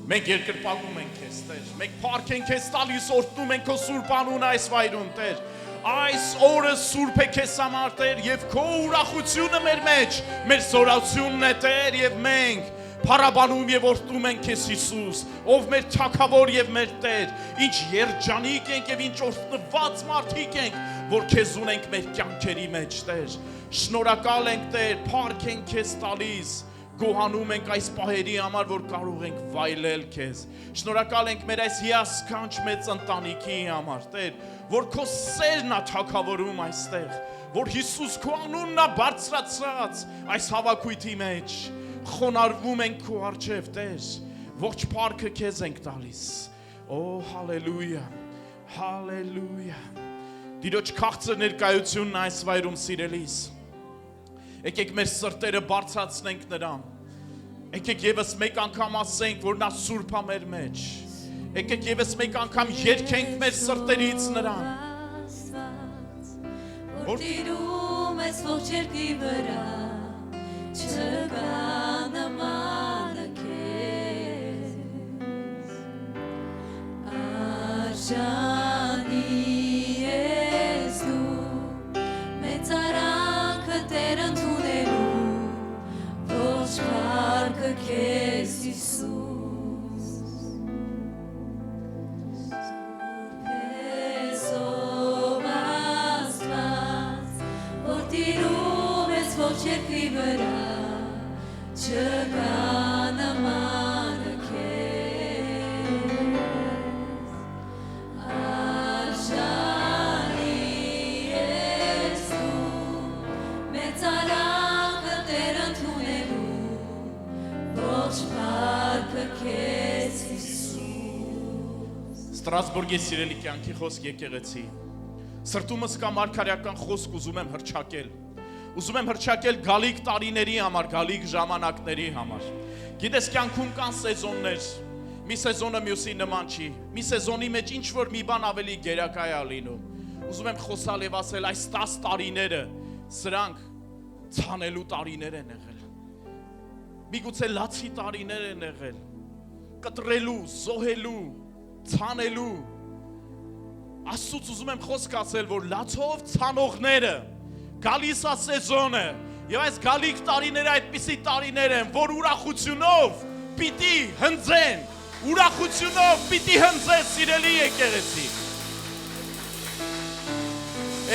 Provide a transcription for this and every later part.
Մենք երկրպագում ենք քեզ, Տեր։ Մենք փառք ենք քեզ տալիս, օրհնում ենք քո սուրբ անունը այս վայրում, Տեր։ Այս օրը սուրբ է քեզ համար, Տեր, եւ քո ուրախությունը մեր մեջ, մեր զորությունն է, Տեր, եւ մենք փառաբանում եւ օրհնում ենք քեզ, Հիսուս, ով մեր Թագավոր եւ մեր Տեր։ Ինչ երջանիկ ենք եւ ինչ օրհնված մարդիկ ենք, որ քեզ ունենք մեր կյանքերի մեջ, Տեր։ Շնորհակալ ենք, Տեր, փառք ենք քեզ տալիս։ Գոհանում ենք այս պահերի համար, որ կարող ենք վայելել քեզ։ Շնորհակալ ենք մեր այս հիասքանչ մեծ ընտանիքի համար, Տեր, որ քո սերն է թագավորում այստեղ, որ Հիսուս քո անունն է բարձրացած այս հավաքույթի մեջ։ Խոնարհվում ենք քո առջև, Տեր, ողջ փառքը քեզ ենք տալիս։ Օ, հալելույա, հալելույա։ Տիրոջ քաղցր ներկայությունն այս վայրում սիրելիս։ Եկեք մեր սրտերը բարձրացնենք նրան։ Եկեք եւս մեկ անգամ ասենք, որ նա սուրբ է մեր մեջ։ Եկեք եւս մեկ անգամ երգենք մեր սրտերից նրան։ Որ տիրում ես ողջ երկրի վրա, չկա նմանը քեզ։ Արժանի ես դու, մեծ արանքը Տեր ընդունելու, ողջ փառքը քեզ Հիսուս։ Սուրբ ես ով Աստված, որ տիրում ես ողջ երկրի վրա, չկա նմանը քեզ։ Արժանի ես դու, մեծ արանքը Տեր ընդունելու, ողջ փառքը քեզ Հիսուս։ Ստրասբուրգի սիրելի կյանքի խոսք եկեղեցի։ Սրտումս կա մարգարեական խոսք ուզում եմ հռչակել։ Ուզում եմ հռչակել գալիք տարիների համար, գալիք ժամանակների համար։ Գիտես, կյանքում կան սեզոններ։ Մի սեզոնը մյուսի նման չի։ Մի սեզոնի մեջ ինչ որ մի բան ավելի գերակայ է լինում։ Ուզում եմ խոսալ եւ ասել, այս 10 տարիները սրանք ցանելու տարիներ են եղել։ Միգուցե լացի տարիներ են եղել։ Կտրելու, զոհելու, ցանելու։ Աստծուց ուզում եմ խոսք ասել, որ լացով ցանողները գալիս է սեզոնը, եւ այս գալիք տարիները այդպիսի տարիներ են, որ ուրախությունով պիտի հնձեն, ուրախությունով պիտի հնձեն, սիրելի եկեղեցի։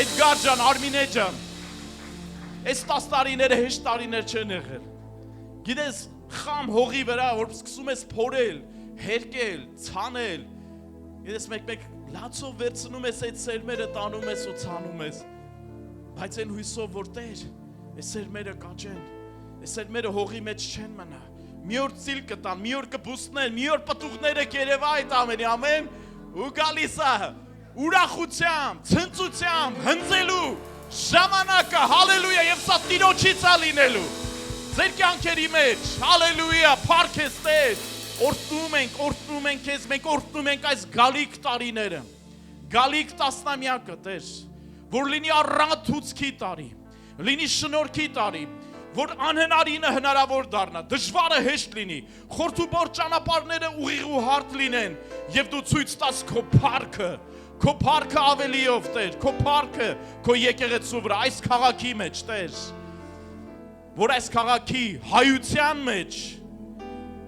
Էդգար ջան, Արմինե ջան, այս 10 տարիները հեշտ տարիներ չեն եղել։ Գիտես, խամ հողի վրա, որ սկսում ես փորել, հերկել, ցանել, գիտես, մեկ լացով վերցնում ես այդ սերմերը, տանում ես ու ցանում ես։ Բայց այն հույսով, որ Տեր, այս սերմերը կաճեն, այս սերմերը հողի մեջ չեն մնա։ Մի օր ծիլ կտան, մի օր կբուսնեն, մի օր պտուղները կերևա այդ ամենի, ամեն, ու գալիս է ուրախությամբ, ցնծությամբ, հնձելու ժամանակը, հալելույա, եւ սա Տիրոջից է լինելու։ Ձեր կյանքերի մեջ, հալելույա, փառք ես Տեր, օրհնում ենք քեզ, մենք օրհնում ենք այս գալիք տարիները, գալիք տասնամյակը, Տեր, որ լինի առատուցքի տարի, լինի շնորհքի տարի, որ անհնարինը հնարավոր դառնա, դժվարը հեշտ լինի, խորթուբոր ճանապարհները ուղիղ ու հարթ լինեն, եւ դու ցույց տաս քո փառքը ավելիով, Տեր, քո փառքը, քո եկեղեցու վրա, այս քաղաքի մեջ, Տեր, որ այս քաղաքի հայության մեջ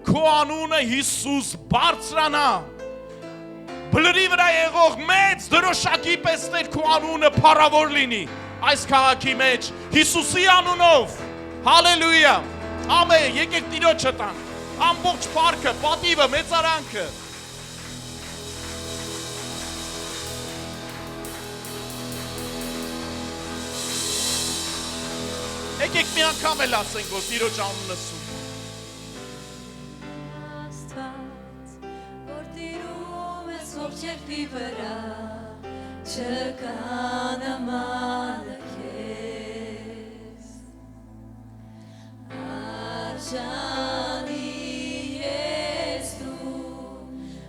քո անունը Հիսուս բարձրանա, բլրի վրա եղող մեծ դրոշակի պես Տեր քո անունը փառավոր լինի այս քաղաքի մեջ Հիսուսի անունով, հալելույա, ամեն, եկեք Տիրոջը տանք, ամբողջ փառքը, պատիվը, մեծարանքը։ Եկեք մի անգամ էլ ասենք, որ Տիրոջ անունը սուրբ։ Ողջ երկրի վրա, չկա նմանը քեզ։ Արժանի ես դու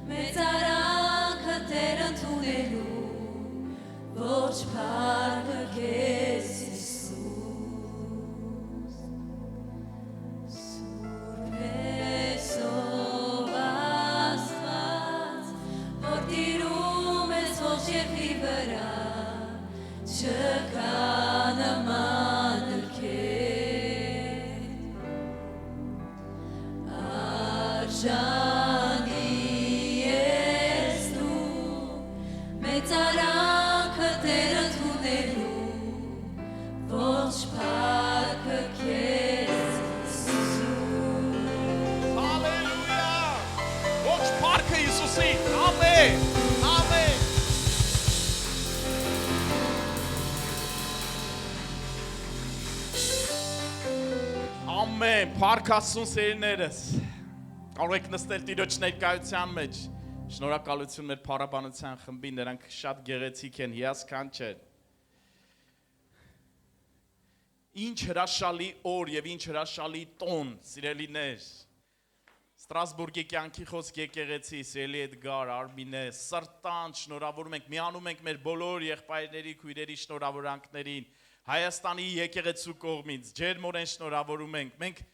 մեծ արանքը Տեր ընդունելու ոչ փառքը քեզ Հիսուս Սուրբ ես ով Աստված որ տիրում ես ողջ երկրի վրա չկա նման քեզ Արժանի ես դու մեծ արանքը Տեր ընդունելու ոչ փառքը քեզ Հիսուս Հալելույա։ Ոչ փառքը Հիսուսի։ Ամեն։ Ամեն։ Ամեն, փառք Աստծուն սիրելիներս։ Կարող եք նստել Տիրոջ ներկայության մեջ։ Շնորհակալություն մեր փառաբանության խմբին, նրանք շատ գեղեցիկ են, հիասքանչել։ Ինչ հրաշալի օր եւ ինչ հրաշալի տոն, սիրելիներ։ Ստրասբուրգի կյանքի խոսք եկեղեցի, սիրելի Էդգար, Արմինե, սրտանց շնորհավորում ենք, միանում ենք մեր բոլոր եղբայրների, քույրերի շնորհավորանքներին, Հայաստանի եկեղեցու կողմից, ջերմորեն շնորհավորում ենք, մենք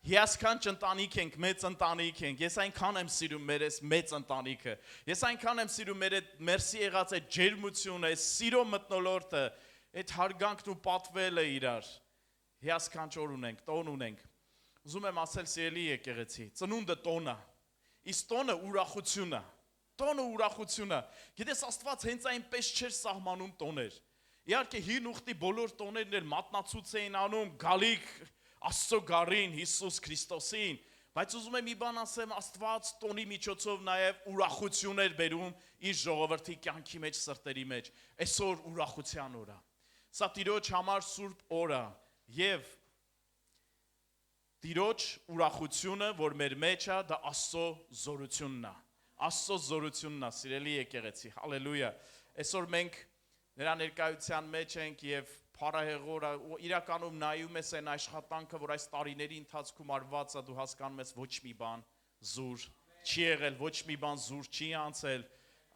հիասքանչ ընտանիք ենք, մեծ ընտանիք ենք, ես այնքան եմ սիրում մեր այս մեծ ընտանիքը, ես այնքան եմ սիրում մեր այդ մերսի եղած այդ ջերմությունը, այս սիրո մթնոլորտը, այդ հարգանքն ու պատվելը իրար, հիասքանչ օր ունենք, տոն ունենք, ուզում եմ ասել սիրելի եկեղեցի, ծնունդը տոն է, իսկ տոնը ուրախությունը, գիտես Աստված հենց այնպես չէր սահմանում տոներ, իհարկե հին ուխտի բոլոր տոներն էլ մատնացուց էին անում, գալիք Աստծո գարին Հիսուս Քրիստոսին, բայց ուզում եմ մի բան ասեմ, Աստված տոնի միջոցով նաև ուրախություն էր բերում իր ժողովրդի կյանքի մեջ, սրտերի մեջ, այսօր ուրախության օր է, սա Տիրոջ համար սուրբ օր է, եւ Տիրոջ ուրախությունը, որ մեր մեջ է, դա Աստծո զորությունն է, սիրելի եկեղեցի, հալելույա, այսօր մենք նրա ներկայության մեջ ենք եւ փառահեղորը իրականում նայում ես այն աշխատանքը, որ այս տարիների ընթացքում արված է, դու հասկանում ես ոչ մի բան զուր չի եղել, ոչ մի բան զուր չի անցել,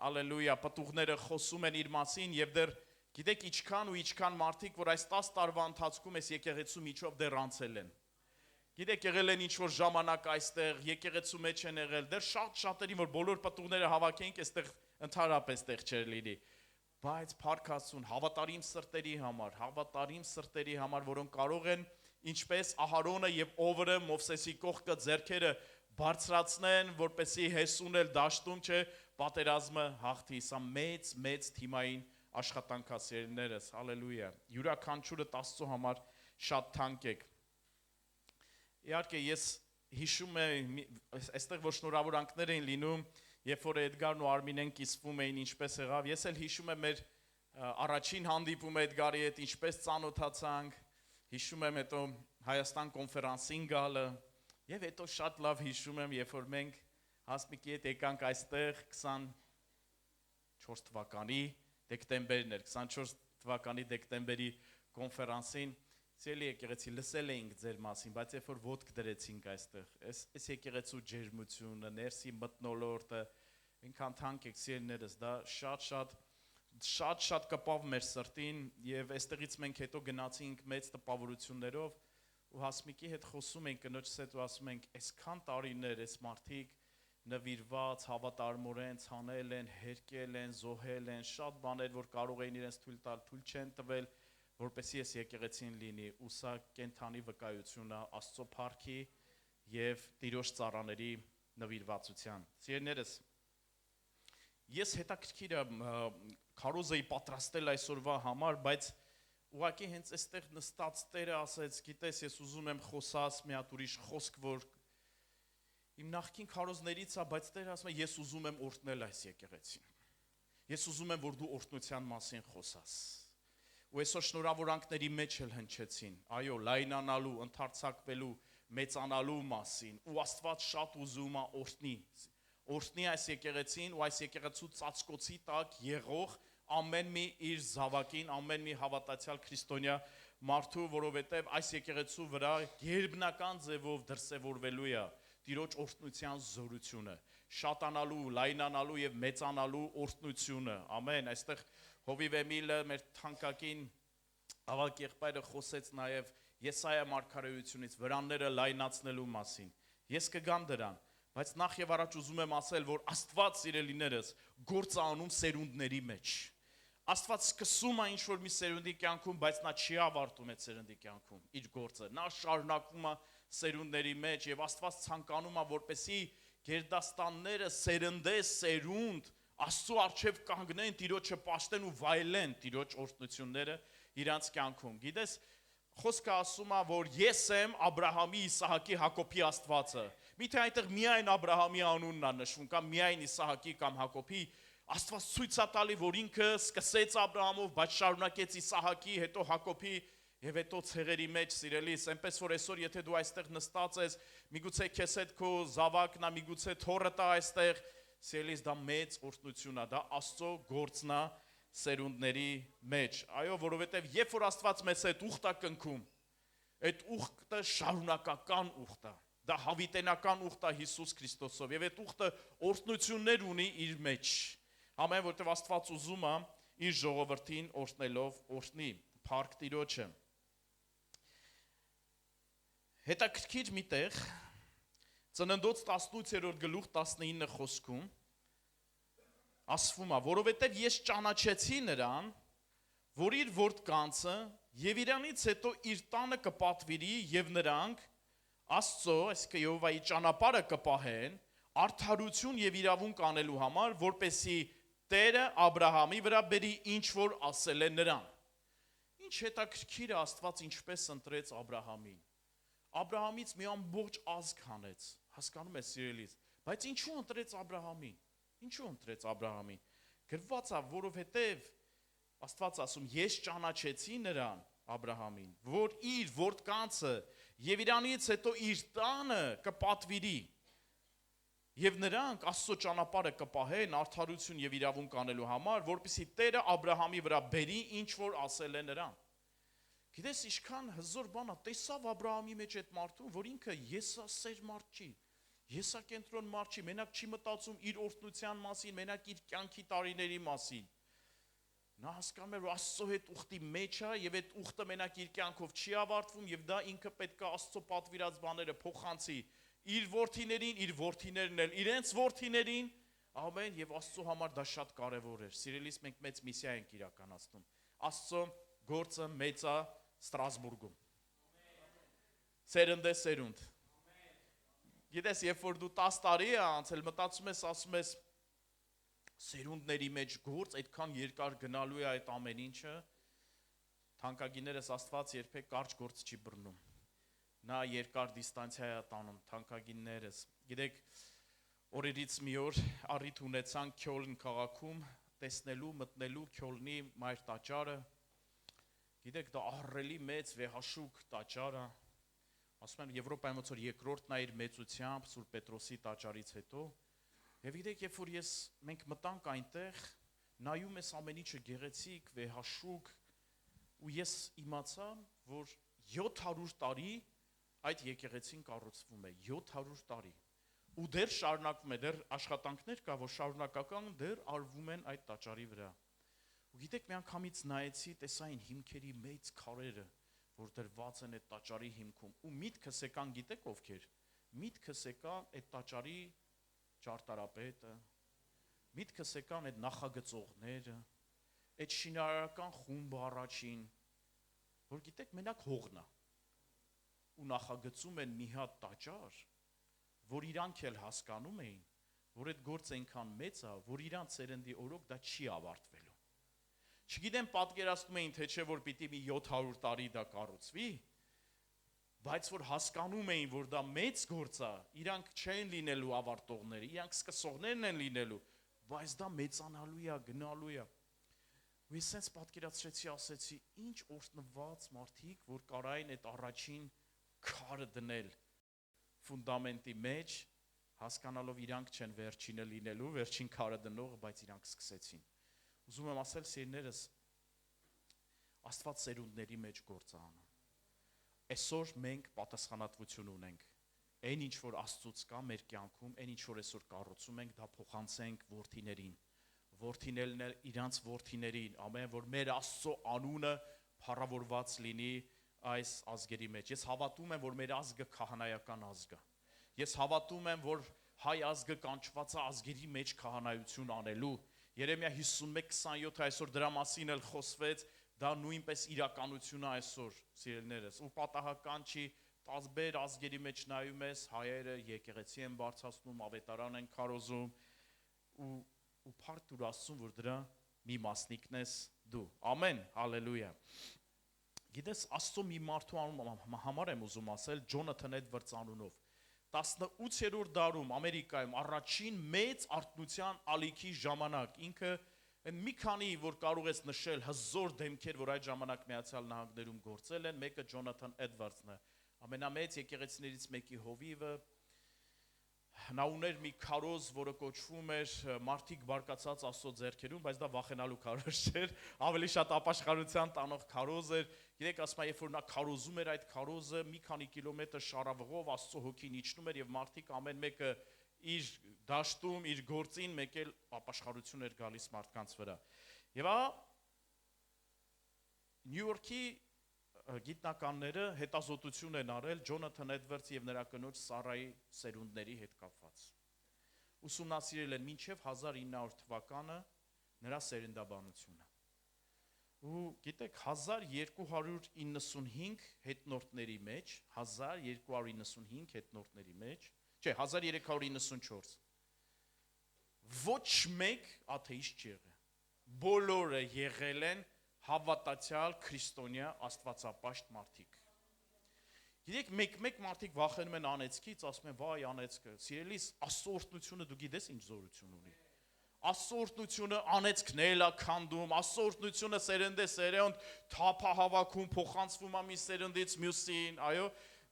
հալելույա, պտուղները խոսում են իր մասին եւ դեռ գիտեք ինչքան ու ինչքան մարդիկ, որ այս 10 տարվա ընթացքում այս եկեղեցու միջով դեռ անցել են։ Գիտեք եղել են ինչ որ ժամանակ այստեղ, եկեղեցու մեջ են եղել, դեռ շատերին որ բոլոր պտուղները հավաքենք, այստեղ ընդհանրապես տեղ չէր լինի։ Բայց փառք Աստծուն հավատարիմ սրտերի համար, որոնք կարող են ինչպես Ահարոնը եւ Օվրը Մովսեսի կողքը ձեռքերը բարձրացնեն, որպեսի հեսուն էլ դաշտում չէ, պատերազմը հաղթի, սա մեծ թիմային աշխատանք է սիրելիներս, հալելույա, յուրաքանչյուրը Աստծո համար շատ թանկ եք։ Իհարկե ես հիշում եմ, այստեղ որ շնորհավորանքներ էին լինում, երբ որ Էդգարն ու Արմինեն կիսվում էին, ինչպես եղավ, ես էլ հիշում եմ մեր առաջին հանդիպումը Էդգարի հետ, ինչպես ծանոթացանք, հիշում եմ հետո Հայաստան կոնֆերանսին գալը, եւ հետո շատ լավ հիշում եմ, երբ որ մենք Հասմիկի հետ եկանք այստեղ 24 թվականի դեկտեմբերն էր, 24 թվականի դեկտեմբերի կոնֆերանսին, Սիրելի եկեղեցի, լսել էինք ձեր մասին, բայց երբ որ ոտք դրեցինք այստեղ, այս եկեղեցու ջերմությունը, ներսի մթնոլորտը, այնքան թանկ եք սիրելիներս, դա շատ կպավ մեր սրտին եւ այստեղից մենք հետո գնացինք մեծ տպավորություններով ու Հասմիկի հետ խոսում ենք կնոջս հետ ու ասում ենք, այսքան տարիներ այս մարդիկ նվիրված, հավատարմորեն ցանել են, հերկել են, զոհել են, շատ բաներ, որ կարող էին իրենց թույլ տալ, թույլ չեն տվել որպեսզի ես եկեղեցին լինի, ու սա կենթանի վկայություն է Աստծո փառքի եւ Տիրոջ ծառաների նվիրվածության։ Սիրելիներս, ես հետաքրքիր քարոզ էի պատրաստել այսօրվա համար, բայց ուղղակի հենց այստեղ նստած Տերը ասեց, գիտես, ես ուզում եմ խոսած մի հատ ուրիշ խոսք, որ իմ նախկին քարոզներից է, բայց Տերը ասում է, ես ուզում եմ օրհնել այս եկեղեցին։ Ես ուզում եմ, որ դու օրհնության մասին խոսաս։ Ու այսօր շնորհավորանքների մեջ էլ հնչեցին, այո, լայնանալու, ընդարձակվելու, մեծանալու մասին, ու Աստված շատ ուզում է օրհնի այս եկեղեցին ու այս եկեղեցու ծածկոցի տակ եղող ամեն մի իր զավակին, ամեն մի հավատացյալ քրիստոնյա մարդու, որովհետև այս եկեղեցու վրա գերբնական ձևով դրսևորվելու է Տիրոջ օրհնության զորությունը, շատանալու, լայնանալու եւ մեծանալու օրհնությունը։ Ամեն, այստեղ Հովիվ Էմիլը մեր թանկագին ավակ եղբայրը խոսեց նաեւ Եսայա մարգարեությունից վրանները լայնացնելու մասին։ Ես կգամ դրան, բայց նախ եւ առաջ ուզում եմ ասել, որ Աստված սիրելիներս գործ է անում սերունդների մեջ։ Աստված սկսում է ինչ-որ մի սերունդի կյանքում, բայց նա չի ավարտում այդ սերունդի կյանքում իր գործը։ Նա շարունակում է սերունդների մեջ եւ Աստված ցանկանում է, որպեսի գերդաստանները սերնդե սերունդ Աստծո արչեւ կանգնեն, Տիրոջը պաշտեն ու վայելեն Տիրոջ օրհնությունները իրանց կյանքում։ Գիտես, խոսքը ասում է, որ ես եմ Աբրահամի, Իսահակի, Հակոբի Աստվածը։ Միթե այնտեղ միայն Աբրահամի անունն է նշվում, կամ միայն Իսահակի կամ Հակոբի, Աստված ցույց է տալի, որ ինքը սկսեց Աբրահամով, բայց շարունակեց Իսահակի, հետո Հակոբի եւ հետո ցեղերի մեջ, սիրելիս, այնպես որ այսօր եթե դու այստեղ նստած ես, միգուցե քեզ հետ քո զավակն է, միգուցե թորը տա այստեղ, սիրելիս, դա մեծ օրհնություն է, դա Աստծո գործն է սերունդների մեջ։ Այո, որովհետեւ երբ որ Աստված մեզ հետ ուխտ է կնքում, այդ ուխտը շարունակական ուխտ է։ Դա հավիտենական ուխտ է Հիսուս Քրիստոսով եւ այդ ուխտը օրհնություններ ունի իր մեջ։ Ամեն, որտեղ Աստված ուզում է իր ժողովրդին օրհնելով օրհնի, փառք Տիրոջը։ Հետաքրքիր միտեղ Ծննդոց 18-րդ գլուխ 19 խոսքում ասվում է, որովհետև ես ճանաչեցի նրան, որ իր որդկանցը եւ իրանից հետո իր տանը կպատվիրի եւ նրանք Աստծո, այսինքն Եհովայի ճանապարհը կպահեն, արդարություն եւ իրավունք անելու համար, որպեսի Տերը Աբրահամի վրա բերի ինչ որ ասել է նրան։ Ինչ հետաքրքիր է Աստված ինչպես ընտրեց Աբրահամին։ Աբրահամից մի ամբողջ ազգ հանեց, հասկանում ես սիրելիս, բայց ինչու ընտրեց Աբրահամին։ Ինչու ընտրեց Աբրահամին։ Գրված է, որովհետև Աստված ասում, ես ճանաչեցի նրան Աբրահամին, որ իր որդկանցը եւ իրանից հետո իր տանը կպատվիրի։ Եվ նրանք Աստծո ճանապարհը կպահեն արդարություն եւ իրավունք անելու համար, որպեսզի Տերը Աբրահամի վրա բերի ինչ որ ասել է նրան։ Գիտես ինչքան հզոր բան է, տեսավ Աբրահամի մեջ այդ մարդուն, որ ինքը եսասեր մարդ չի, եսակենտրոն մարդ չի, մենակ չի մտածում իր օրհնության մասին, մենակ իր կյանքի տարիների մասին։ Նա հասկանում է, որ Աստծո հետ ուխտի մեջ է եւ այդ ուխտը մենակ իր կյանքով չի ավարտվում եւ դա ինքը պետք է Աստծո պատվիրած բաները փոխանցի իր որդիներին, իր որդիներն էլ իրենց որդիներին, ամեն եւ Աստծո համար դա շատ կարեւոր էր։ Սիրելիս, մենք մեծ միսիա ենք իրականացնում։ Աստծո գործը մեծ է Ստրասբուրգում։ Սերնդե սերունդ։ Գիտես, երբ որ դու 10 տարի է անցել, մտածում ես, ասում ես սերունդների մեջ գործ, այդքան երկար գնալու է այդ ամեն ինչը, թանկագիներս Աստված երբեք կարճ գործ չի բռնում։ Նա երկար դիստանցիա է տանում, թանկագիներս։ Գիտեք, օրերից մի օր առիթ ունեցանք Քյոլն քաղաքում տեսնելու, մտնելու Քյոլնի մայր տաճարը։ Գիտեք, դա ահռելի մեծ վեհաշուկ տաճար է։ Ասում են Եվրոպայում ոնց որ երկրորդն է իր մեծությամբ Սուրբ Պետրոսի տաճարից հետո։ Եվ գիտեք, երբ որ մենք մտանք այնտեղ, նայում ես ամեն ինչը գեղեցիկ, վեհաշուկ, ու ես իմացա, որ 700 տարի այդ եկեղեցին կառուցվում է, 700 տարի։ Ու դեռ շարունակվում է, դեռ աշխատանքներ կա, որ շարունակական դեռ արվում են այդ տաճարի վրա։ Ու գիտեք, մի անգամից նայեցի, տեսա այն հիմքերի մեծ քարերը, որ դրված են այդ տաճարի հիմքում։ Ու միտքս եկան, գիտեք ովքեր։ Միտքս եկան այդ տաճարի ճարտարապետը, միտքս եկան այդ նախագծողները, այդ շինարարական խումբը առաջին, որ գիտեք մենակ հողն է, ու նախագծում են մի հատ տաճար, որ իրանք էլ հասկանում էին, որ այդ գործը այնքան մեծ է, որ իրանք սերնդի օրոք դա չի ավարտվելու։ Չգիտեմ պատկերացնում էին, թե չէ որ պիտի մի 700 տարի դա կառուցվի, բայց որ հասկանում էին, որ դա մեծ գործ է, իրանք չեն լինելու ավարտողները, իրանք սկսողներն են լինելու, բայց դա մեծանալու է, գնալու է։ Ու ես sense պատկերացրեցի, ասեցի, ինչ օրհնված մարդիկ, որ կարային այդ առաջին քարը դնել ֆունդամենտի մեջ, հասկանալով իրանք չեն վերջինը լինելու, վերջին քարը դնողը, բայց իրանք սկսեցին։ Ուզում եմ ասել, սիրներս, Աստված սերունդների մեջ գործ է անում։ Այսօր մենք պատասխանատվություն ունենք։ Այն ինչ որ Աստծուց կա մեր կյանքում, այն ինչ որ այսօր կառուցում ենք, դա փոխանցենք որդիներին։ Որդիներն էլ իրանց որդիներին, ամեն որ մեր Աստծո անունը փառավորված լինի այս ազգերի մեջ։ Ես հավատում եմ, որ մեր ազգը քահանայական ազգ է։ Ես հավատում եմ, որ հայ ազգը կանչված է ազգերի մեջ քահանայություն անելու։ Երեմիա 51:27 այսօր դրա մասին էլ խոսվեց, դա նույնպես իրականություն է այսօր, սիրելիներս, ու պատահական չի, տարբեր ազգերի մեջ նայում ես, հայերը եկեղեցի են բարձրացնում, ավետարան են քարոզում ու փառք տուր Աստծուն, որ դրա մի մասնիկն ես դու։ Ամեն, հալելույա։ Գիտես, Աստծո մի մարդու համար եմ ուզում ասել, Ջոնաթան Էդվարդս անունով։ 18-րդ դարում Ամերիկայում առաջին մեծ արթնության ալիքի ժամանակ ինքը մի քանի որ կարող ես նշել հզոր դեմքեր, որ այդ ժամանակ Միացյալ Նահանգներում գործել են, մեկը Ջոնաթան Էդվարդսն է, ամենամեծ եկեղեցիներից մեկի հովիվը, նա ուներ մի քարոզ, որը կոչվում էր մարդիկ բարկացած Աստծո ձեռքերում, բայց դա վախենալու քարոզ չէր, ավելի շատ ապաշխարության տանող քարոզ էր։ Գիտեք, ասում եմ, երբ որ նա քարոզում էր այդ քարոզը, մի քանի կիլոմետր շարավղով Աստծո հոգին իջնում էր եւ մարդիկ ամեն մեկը իր դաշտում, իր գործին մեկ էլ ապաշխարություն էր գալիս մարդկանց վրա։ Եվ Նյու Յորքի գիտնականները հետազոտություն են արել Ջոնաթան Էդվարդսի եւ նրա կնոջ Սարայի սերունդների հետ կապված։ Ուսումնասիրել են մինչև 1900 թվականը նրա սերնդաբանությունը։ Ու գիտեք 1295 հետնորդների մեջ, 1295 հետնորդների մեջ, չէ, 1394 ոչ մեկ աթեիստ չեղել։ Բոլորը եղել են հավատացյալ քրիստոնյա աստվածապաշտ մարդիկ։ Գիտեք, մեկ մարդիկ վախենում են անեծքից, ասում են՝ «Վայ, անեծքը»։ Սիրելիս, Աստծո օրհնությունը դու գիտես ինչ զորություն ունի։ Աստծո օրհնությունը անեծքնել է քանդում, Աստծո օրհնությունը սերնդե-սերունդ թափա հավաքում, փոխանցվում է մի սերնդից մյուսին, այո,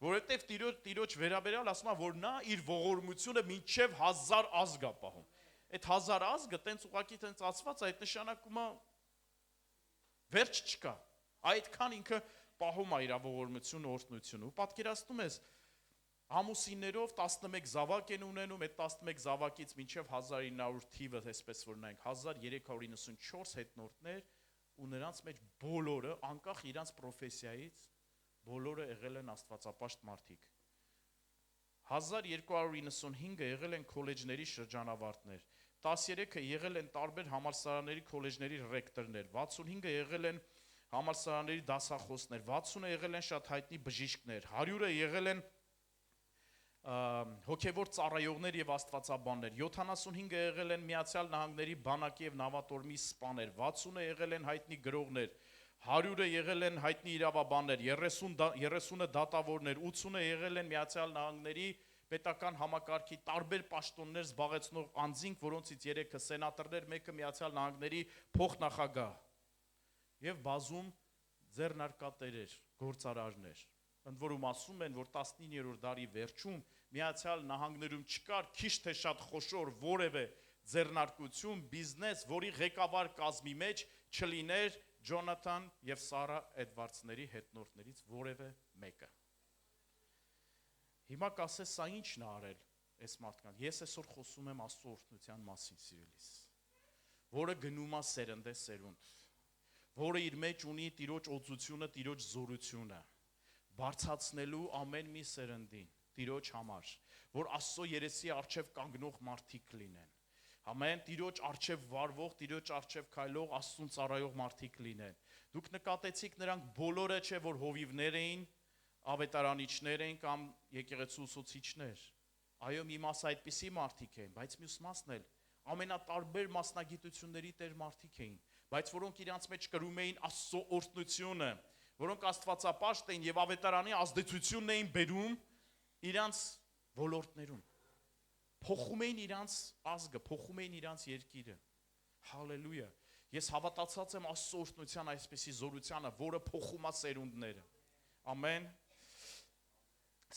որովհետև Տիրոջ վերաբերյալ ասում է, որ նա իր ողորմությունը մինչև 1000 ազգ է պահում։ Այդ 1000 ազգը տենց ուղակի տենց ածված, այդ նշանակում է վերջ չկա, այդքան ինքը պահում է իր ողորմությունը, օրհնությունը, ու պատկերացնում ես, ամուսիններով 11 զավակ են ունենում, այդ 11 զավակից մինչև 1900 թիվը, այսպես որ նայենք, 1394 հետնորդներ, ու նրանց մեջ բոլորը, անկախ իրանց պրոֆեսիայից, բոլորը եղել են աստվածապաշտ մարդիկ։ 1295-ը եղել են քոլեջների շրջանավարտներ, 13-ը եղել են տարբեր համալսարանների քոլեջների ռեկտորներ, 65-ը եղել են համալսարանների դասախոսներ, 60-ը եղել են շատ հայտնի բժիշկներ, 100-ը եղել են հոգևոր ծառայողներ եւ աստվածաբաններ, 75-ը եղել են Միացյալ Նահանգների բանակի եւ նավատորմի սպաներ, 60-ը եղել են հայտնի գրողներ, 100-ը եղել են հայտնի իրավաբաններ, 30-ը դատավորներ, 80-ը եղել են Միացյալ Նահանգների պետական համակարգի տարբեր պաշտոններ զբաղեցնող անձինք, որոնցից 3-ը սենատորներ, 1-ը Միացյալ Նահանգների փոխնախագահ եւ բազում ձեռնարկատերեր, գործարարներ։ Ընդ որում ասում են, որ 19-րդ դարի վերջում Միացյալ Նահանգներում չկար քիչ թե շատ խոշոր որևէ ձեռնարկություն, բիզնես, որի ղեկավար կազմի մեջ չլիներ Ջոնաթան եւ Սարա Էդվարդսների հետնորդներից որևէ մեկը։ Հիմա կասես, սա ի՞նչն է արել այս մարդկանց։ Ես այսօր խոսում եմ Աստծո օրհնության մասին, սիրելիս, որը գնում է սերնդե-սերունդ, որը իր մեջ ունի Տիրոջ օծությունը, Տիրոջ զորությունը, բարձրացնելու ամեն մի սերնդին Տիրոջ համար, որ Աստծո երեսի առջև կանգնող մարդիկ լինեն։ Ամեն Տիրոջ առջև վարվող, Տիրոջ առջև քայլող, Աստծուն ծառայող մարդիկ լինեն։ Դուք նկատեցիք նրանք բոլորը չէ, որ հովիվներ էին, ավետարանիչներ էին կամ եկեղեցու ուսուցիչներ։ Այո, մի մասը այդպիսի մարդիկ էին, բայց մյուս մասն էլ ամենատարբեր մասնագիտությունների տեր մարդիկ էին, բայց որոնք իրանց մեջ կրում էին Աստծո օրհնությունը, որոնք աստվածապաշտ էին եւ ավետարանի ազդեցությունն էին բերում իրանց ոլորտներում, փոխում էին իրանց ազգը, փոխում էին իրանց երկիրը։ Հալելույա։ Ես հավատացած եմ Աստծո օրհնության այսպիսի զորությանը, որը փոխում է սերունդները։ Ամեն։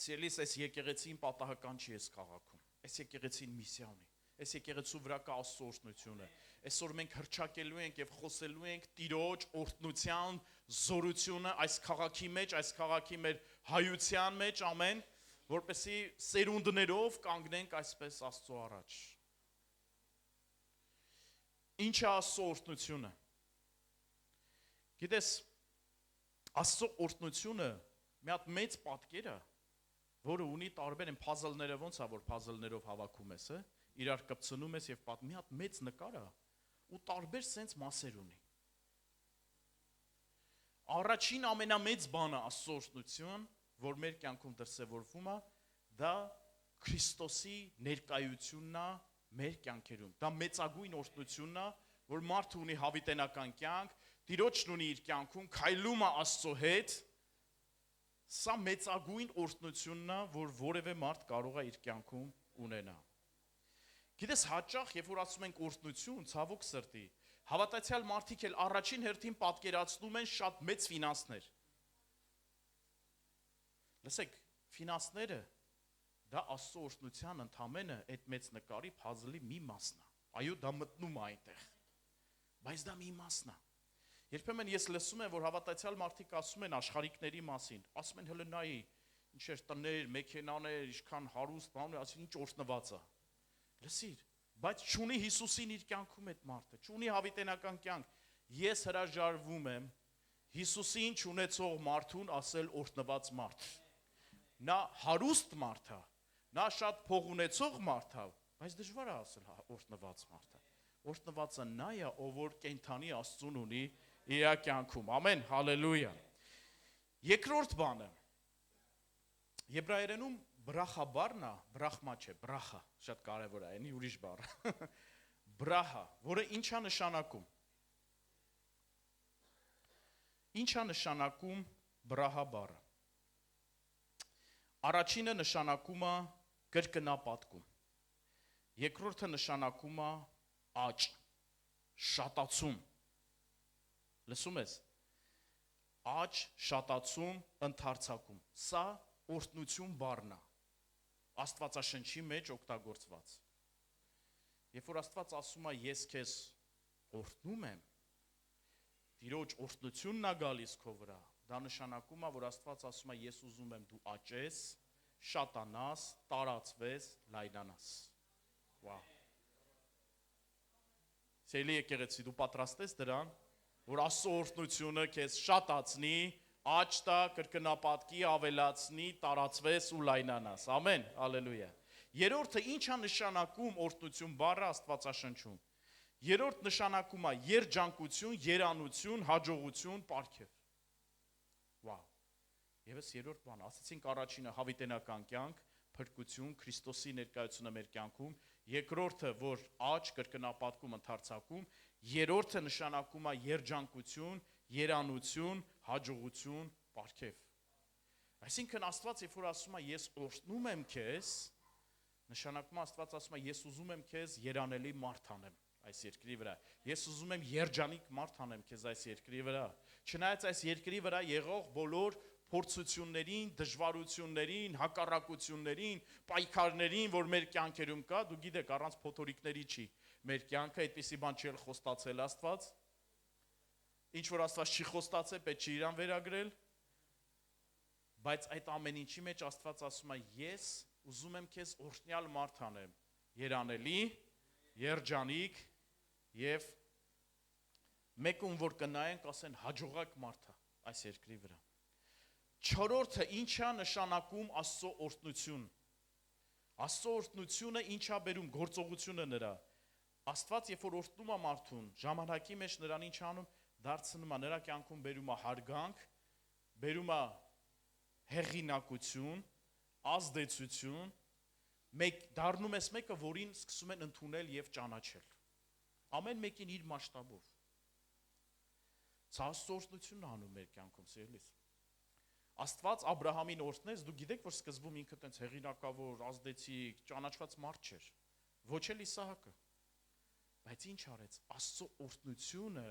Սիրելիս, այս եկեղեցին պատահական չի այս քաղաքում։ Այս եկեղեցին միսիա ունի։ Այս եկեղեցու վրա կա Աստծո օրհնությունը։ Այսօր մենք հրճակելու ենք եւ խոսելու ենք Տիրոջ օրհնության զորությունը այս քաղաքի մեջ, այս քաղաքի մեր հայության մեջ, ամեն, որպեսզի սերունդներով կանգնենք այսպես Աստծո առաջ։ Ինչ է Աստծո օրհնությունը։ Գիտես, Աստծո օրհնությունը մի հատ մեծ պատկեր է, որը ունի տարբեր են փազլները, ոնց է որ փազլներով հավաքում ես, իրար կպցնում ես եւ մի հատ մեծ նկար է ու տարբեր sense մասեր ունի։ Առաջին ամենամեծ բանը Աստծո օրհնություն, որ մեր կյանքում դրսևորվում է, դա Քրիստոսի ներկայությունն է մեր կյանքերում։ Դա մեծագույն օրհնությունն է, որ մարդը ունի հավիտենական կյանք, Տիրոջն ունի իր կյանքում, քայլում է Աստծո հետ։ Սա մեծագույն օրհնությունն է, որ որևէ մարդ կարող է իր կյանքում ունենալ։ Գիտես, հաճախ, երբ որ ասում ենք օրհնություն, ցավոք սրտի, հավատացյալ մարդիկ էլ առաջին հերթին պատկերացնում են շատ մեծ ֆինանսներ։ Լսեք, ֆինանսները դա Աստծո օրհնության ընդամենը այդ մեծ նկարի փազլի մի մասն է։ Այո, դա մտնում է այնտեղ։ Բայց դա մի մասն է։ Երբեմն ես լսում եմ, որ հավատացյալ մարդիկ ասում են աշխարհիկների մասին, ասում են հələ նայի, ինչեր տներ, մեքենաներ, ինչքան հարուստ, բան, ասին ինչ օրհնված է։ Լսիր, բայց չունի Հիսուսին իր կյանքում այդ մարդը, չունի հավիտենական կյանք։ Ես հրաժարվում եմ Հիսուսին չունեցող մարդուն ասել օրհնված մարդ։ Նա հարուստ մարդ է, նա շատ փող ունեցող մարդ է, բայց դժվար է ասել օրհնված մարդ է։ Օրհնվածը նա է, ով որ կենթանի Աստծուն ունի իր կյանքում։ Ամեն, հալելույա։ Երկրորդ բանը Եբրայերենում բրախա բառն է, բրախմա չէ, բրախա, շատ կարևոր է, այնի ուրիշ բառ։ Բրախա, որը ինչ է նշանակում։ Ինչ է նշանակում բրախա բառը։ Առաջինը նշանակում է կրկնապատկում։ Երկրորդը նշանակում է աճ, շատացում։ Լսում ես։ Աճ, շատացում, ընդարձակում։ Սա օրհնություն բառն է։ Աստվածաշնչի մեջ օգտագործված։ Երբ որ Աստված ասում է ես քեզ օրհնում եմ, Տիրոջ օրհնությունն է գալիս քո վրա, դա նշանակում է, որ Աստված ասում է ես ուզում եմ դու աճես, շատանաս, տարածվես, լայնանաս։ Վաու։ Սիրելի եկեղեցի, դու պատրաստ ես դրան, որ Աստծո օրհնությունը քեզ շատացնի, աճ տա, կրկնապատկի, ավելացնի, տարածվես ու լայնանաս։ Ամեն, հալելույա։ Երրորդը ինչ է նշանակում օրհնություն բառը Աստվածաշնչում։ Երրորդ նշանակում է երջանկություն, երանություն, հաջողություն, պարգև։ Վաու։ Եվս երրորդ բանը, ասացինք առաջինը հավիտենական կյանք, փրկություն, Քրիստոսի ներկայությունը մեր կյանքում, երկրորդը, որ աճ, կրկնապատկում, ընդարձակում, երրորդը նշանակում է երջանկություն, երանություն, հաջողություն, պարգև։ Այսինքն Աստված, երբ որ ասում է ես օրհնում եմ քեզ, նշանակում է Աստված ասում է ես ուզում եմ քեզ երանելի մարդ անեմ այս երկրի վրա։ Ես ուզում եմ երջանիկ մարդ անեմ քեզ այս երկրի վրա։ Չնայած այս երկրի վրա եղող բոլոր փորձություններին, դժվարություններին, հակառակություններին, պայքարներին, որ մեր կյանքերում կա, դու գիտեք, առանց փոթորիկների չի մեր կյանքը, այդպիսի բան չի խոստացել Աստված։ Ինչ որ Աստված չի խոստացել, պետք չի իրան վերագրել։ Բայց այդ ամեն ինչի մեջ Աստված ասում է ես ուզում եմ քեզ օրհնյալ մարդ անեմ, երանելի, երջանիկ եւ մեկում որ կնայենք, ասեն հաջողակ մարդ է այս երկրի վրա։ Չորրորդը ինչա նշանակում Աստծո օրհնություն։ Աստծո օրհնությունը ինչա բերում գործողությունը նրա։ Աստված երբ որ օրհնում է մարդուն, ժամանակի մեջ նրան ինչ անում, դարձնում է նրա կյանքում բերում է հարգանք, բերում է հեղինակություն, ազդեցություն, մեկ դառնում ես մեկը, որին սկսում են ընդունել եւ ճանաչել։ Ամեն մեկին իր մասշտաբով։ Աստծո օրհնությունն անում մեր կյանքում, սիրելիս։ Աստված Աբ รา համին օրհնեց, դու գիտեք, որ սկզբում ինքը տենց հեղինակավոր, ազդեցիկ, ճանաչված մարդ չէր։ Ոչ էլ Իսահակը։ Բայց ինչ արեց։ Աստծո օրհնությունը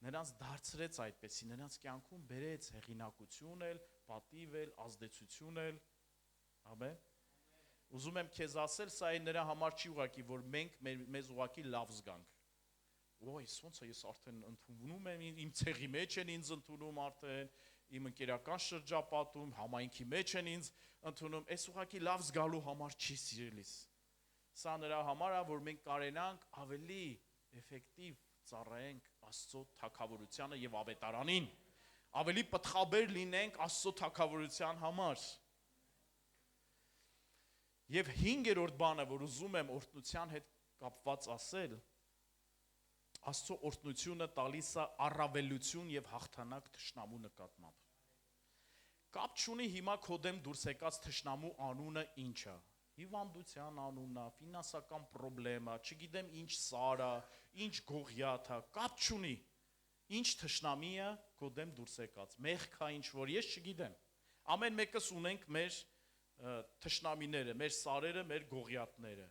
նրանց դարձրեց այդպեսի, նրանց կյանքում բերեց հեղինակություն էլ, պատիվ էլ, ազդեցություն էլ։ Ամեն։ Ուզում եմ քեզ ասել, սա է նրա համար չի ուղղակի, որ մենք մեզ ուղղակի լավ զգանք։ ոյ, ոնց է ես արդեն ընդունում եմ, իմ ցեղի մեջ են ինձ ընդունում արդեն, իմ ընկերական շրջապատում, համայնքի մեջ են ինձ ընդունում, այս ուղղակի լավ զգալու համար չի սիրելիս։ Սա նրա համար է, որ մենք կարենանք ավելի էֆեկտիվ ծառայենք Աստծո թագավորությանը եւ ավետարանին, ավելի պտղաբեր լինենք Աստծո թագավորության համար։ Եվ 5-րդ բանը, որ ուզում եմ օրհնության հետ կապված ասել, Աստծո օրհնությունը տալիս է առավելություն եւ հաղթանակ թշնամու նկատմամբ։ Կապ չունի հիմա քո դեմ դուրս եկած թշնամու անունը ինչ է։ Հիվանդության անունն է, ֆինանսական խնդրեմա, չգիտեմ ինչ սարա, ինչ գողիաթա, կապ չունի։ Ինչ թշնամի է քո դեմ դուրս եկած։ Մեղքա ինչ որ ես չգիտեմ։ Ամեն մեկս ունենք մեր թշնամիները, մեր սարերը, մեր գողիաթները։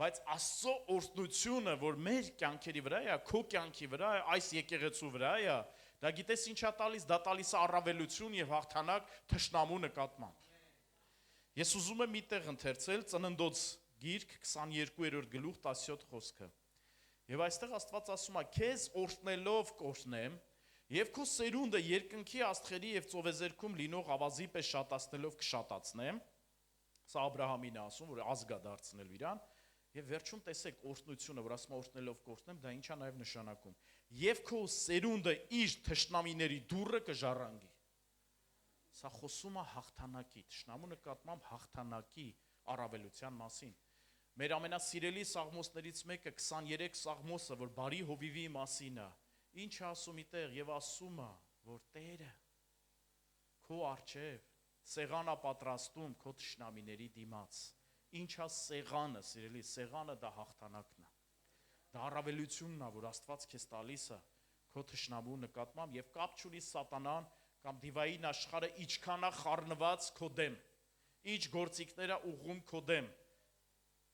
Բայց Աստծո օրհնությունը, որ մեր կյանքերի վրա է, քո կյանքի վրա է, այս եկեղեցու վրա է, դա գիտես ինչ է տալիս, դա տալիս է առավելություն եւ հաղթանակ թշնամու նկատմամբ։ Ես ուզում եմ մի տեղ ընթերցել Ծննդոց գիրք 22-րդ գլուխ 17 խոսքը։ Եվ այստեղ Աստված ասում է. «Քեզ օրհնելով կօրհնեմ, եւ քո սերունդը երկնքի աստղերի եւ ծովեզերքում լինող ավազի պես շատացնելով կշատացնեմ»։ Սա Աբրահամին է ասում, որ ազգ է դարձնել իրան։ Եվ վերջում տեսեք օրհնությունը, որ ասում է օրհնելով կօրհնեմ, դա ինչա նաև նշանակում։ Եվ քո սերունդը իր թշնամիների դուռը կժառանգի։ Սա խոսում է հաղթանակի, թշնամու նկատմամբ հաղթանակի առավելության մասին։ Մեր ամենասիրելի սաղմոսներից մեկը 23 սաղմոսը, որ բարի հովիվի մասին է, ինչ է ասում իտեղ, եւ ասում է, որ Տերը քո առջև սեղան է պատրաստում քո թշնամիների դիմաց։ Ինչա սեղանը, սիրելի, սեղանը դա հաղթանակն է։ Դա առավելությունն է, որ Աստված քեզ տալիս է քո թշնամու նկատմամբ եւ կապ չունի սատանան կամ դիվային աշխարհը ինչքան է խառնված քո դեմ, ինչ գործիքներ է ուղղում քո դեմ։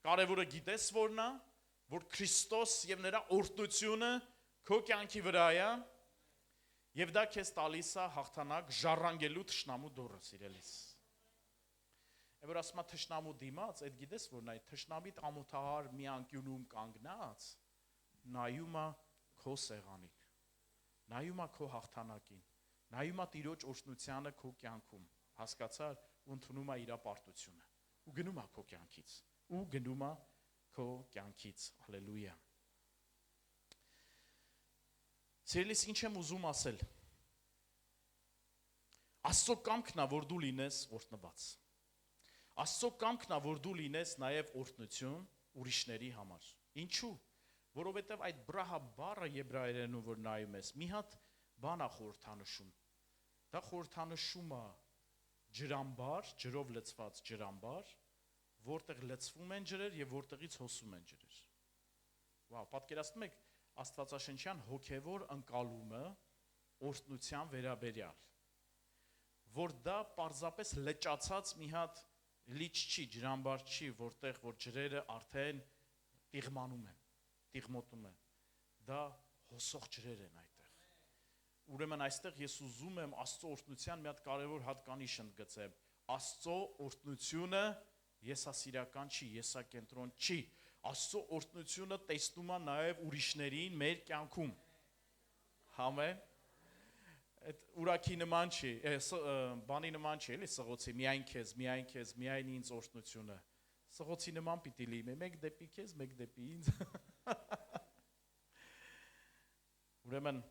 Կարևորը գիտես որն է, որ Քրիստոս եւ նրա օրհնությունը քո կյանքի վրա է եւ դա քեզ տալիս է հաղթանակ ժառանգելու թշնամու դուռը, սիրելիս։ Որ ասում է թշնամու դիմաց, այդ գիտես որն է, թշնամիտ ամոթահար մի անկյունում կանգնած, նայում է քո սեղանին, նայում է քո հաղթանակին, նայում է Տիրոջ օրհնությանը քո կյանքում, հասկացար, ու ընդունում է իր պարտությունը, ու գնում է քո կյանքից, Հալելույա։ Սիրելիս, ինչ եմ ուզում ասել։ Աստծո կամքն է, որ դու լինես օրհնված։ Աստծո կամքն է, որ դու լինես նաև օրհնություն ուրիշների համար։ Ինչու՞։ Որովհետև այդ բրահա բառը եբրայերենում, որ նայում ես, մի հատ բան է խորհրդանշում։ Դա խորհրդանշում է ջրամբար, ջրով լցված ջրամբար, որտեղ լցվում են ջրեր եւ որտեղից հոսում են ջրեր։ Վау, պատկերացնում եք Աստվածաշնչյան հոգևոր ընկալումը օրհնության վերաբերյալ, որ դա պարզապես լճացած մի հատ լիճ չի, ջրամբար չի, որտեղ որ ջրերը արդեն տիղմանում են, տիղմոտում են, դա հոսող ջրեր են այդտեղ։ Ուրեմն այստեղ ես ուզում եմ Աստծո օրհնության մի հատ կարևոր հատկանիշ ընդգծեմ։ Աստծո օրհնությունը եսասիրական չի, եսակենտրոն չի։ Աստծո օրհնությունը տեսնում է նաև ուրիշներին մեր կյանքում։ Ամեն։ Այդ ուրակի նման չի, բանի նման չի, էլի սղոցի, միայն քեզ, միայն ինձ օրհնությունը։ Սղոցի նման պիտի լինի, մեկ դեպի քեզ, մեկ դեպի ինձ։ Ուրեմն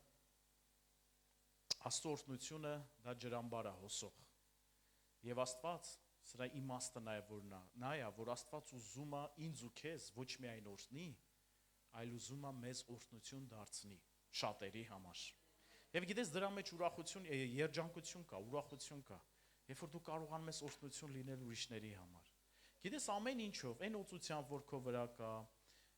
Աստծո օրհնությունը դա ջրամբար է հոսող։ Եվ Աստված, սրա իմաստը նաև որ նա է, որ Աստված ուզում է ինձ ու քեզ ոչ միայն օրհնի, այլ ուզում է մեզ օրհնություն դարձնի շատերի համար։ Եվ գիտես դրա մեջ ուրախություն, երջանկություն կա, ուրախություն կա, երբ որ դու կարողանում ես օրհնություն լինել ուրիշների համար։ Գիտես ամեն ինչով, այն օծությամբ, որ քո վրա կա,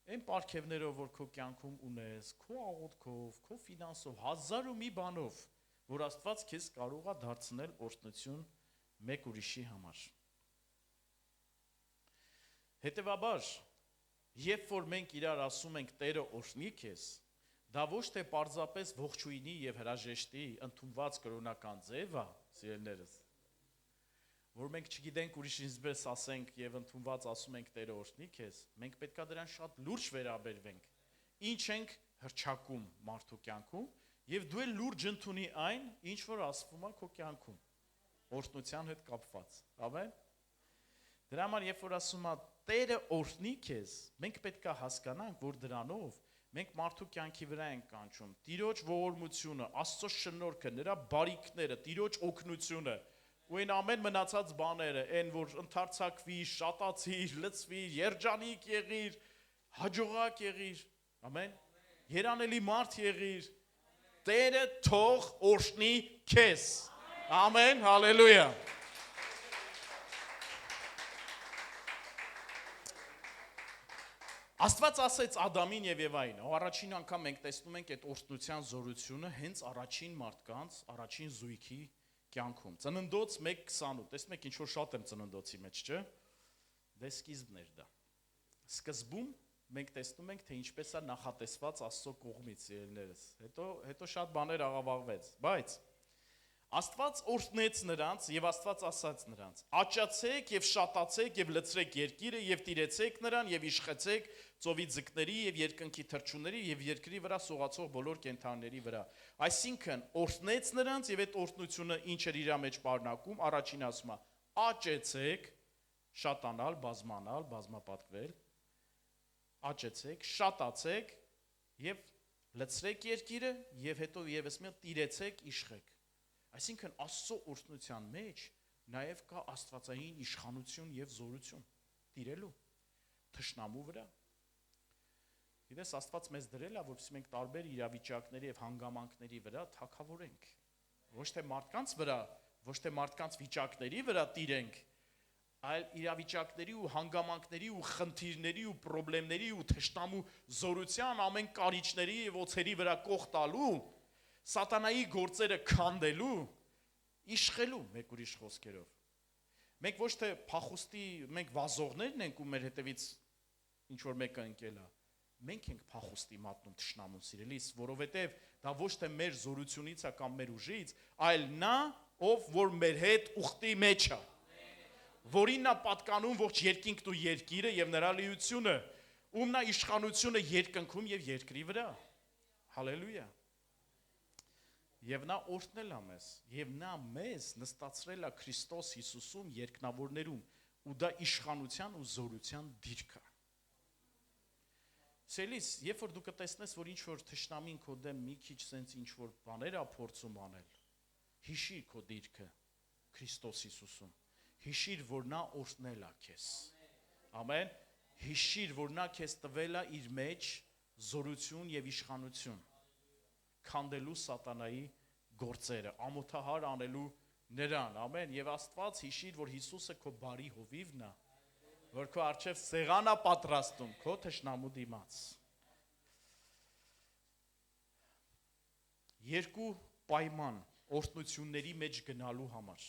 այն պարգևներով, որ քո կյանքում ունես, քո աղոթքով, քո ֆինանսով, հազար ու մի բանով, որ Աստված քեզ կարող է դարձնել օրհնություն մեկ ուրիշի համար։ Հետևաբար, երբ որ մենք իրար ասում ենք Տերը օրհնի քեզ, դա ոչ թե պարզապես ողջույնի եւ հրաժեշտի ընդունված կրոնական ձև է, սիրելիներս, որ մենք չգիտենք ուրիշինց պես ասենք եւ ընդունված ասում ենք Տերը օրհնի քեզ, մենք պետքա դրան շատ լուրջ վերաբերվենք։ Ինչ ենք հրճակում մարդու կյանքում եւ դու էլ լուրջ ընդունի այն, ինչ որ ասվում է քո կյանքում, օրհնության հետ կապված։ Ամեն։ Դրա համար երբ որ ասում է Տերը օրհնի քեզ, մենք պետք է հասկանանք, որ դրանով մենք մարդու կյանքի վրա ենք կանչում Տիրոջ ողորմությունը, Աստծո շնորհքը, նրա բարիքները, Տիրոջ օգնությունը, ու այն ամեն մնացած բաները, այն որ ընդարձակվի, շատացիր, լցվի, երջանիկ եղիր, հաջողակ եղիր, ամեն, երանելի մարդ եղիր, Տերը թող օրհնի քեզ, ամեն, հալելույա։ Աստված ասեց Ադամին եւ Եվային, առաջին անգամ մենք տեսնում ենք այդ օրհնության զորությունը հենց առաջին մարդկանց, առաջին զույգի կյանքում։ Ծննդոց 1:28, տեսնում եք ինչ որ շատ եմ ծննդոցի մեջ, չէ՞։ Դե սկիզբն էր դա։ Սկզբում մենք տեսնում ենք, թե ինչպես է նախատեսված Աստծո կողմից ելներս։ Հետո շատ բաներ աղավաղվեց, բայց Աստված օրհնեց նրանց եւ Աստված ասաց նրանց. Աճացեք եւ շատացեք եւ լցրեք երկիրը եւ տիրեցեք նրան եւ իշխեցեք ծովի ձկների եւ երկնքի թռչունների եւ երկրի վրա սողացող բոլոր կենդանիների վրա։ Այսինքն օրհնեց նրանց եւ այդ օրհնությունը ինչ էր իր մեջ պարունակում, առաջին ասում է. աճեցեք, շատանալ, բազմանալ, բազմապատկվել, աճեցեք, շատացեք եւ լցրեք երկիրը եւ հետո եւս մի տիրեցեք, իշխեք։ Այսինքն Աստծո օրհնության մեջ նաև կա աստվածային իշխանություն եւ զորություն տիրելու թշնամու վրա։ Գիտես, Աստված մեզ դրել է, որպեսզի մենք տարբեր իրավիճակների եւ հանգամանքների վրա թագավորենք։ Ոչ թե մարդկանց վրա, ոչ թե մարդկանց վիճակների վրա տիրենք, այլ իրավիճակների ու հանգամանքների ու խնդիրների ու խնդիրների ու թշնամու զորության ամեն կարիճների եւ օծերի վրա կող տալու, սատանայի գործերը քանդելու, իշխելու մեկ ուրիշ խոսքերով։ Մենք ոչ թե փախուստի, մենք վազողներն ենք ու մեր հետևից ինչ որ մեկը ընկել է։ Մենք ենք փախուստի մատնում թշնամուն, սիրելիս, որովհետև դա ոչ թե մեր զորությունից է կամ մեր ուժից, այլ նա, ով որ մեր հետ ուխտի մեջ է, որին նա պատկանում ողջ երկինքն ու երկիրը եւ նրա լիությունը, ում նա իշխանությունը երկնքում եւ երկրի վրա։ Հալելույա։ Եվ նա օրհնել է մեզ, եւ նա մեզ նստացրել է Քրիստոս Հիսուսում երկնավորներում, ու դա իշխանության ու զորության դիրք է։ Սելիս, երբ որ դու կտեսնես, որ ինչ որ թշնամին քո դեմ մի քիչ sense ինչ որ բաներ է փորձում անել, հիշիր քո դիրքը Քրիստոս Հիսուսում։ Հիշիր, որ նա օրհնել է քեզ։ Ամեն։ Հիշիր, որ նա քեզ տվել է իր մեջ զորություն եւ իշխանություն քանդելու սատանայի գործերը, ամոթահար անելու նրան, ամեն, եւ Աստված հիշիր, որ Հիսուսը քո բարի հովիվն է, որ քո առջև սեղան է պատրաստում քո թշնամու դիմաց։ Երկու պայման օրհնությունների մեջ գնալու համար,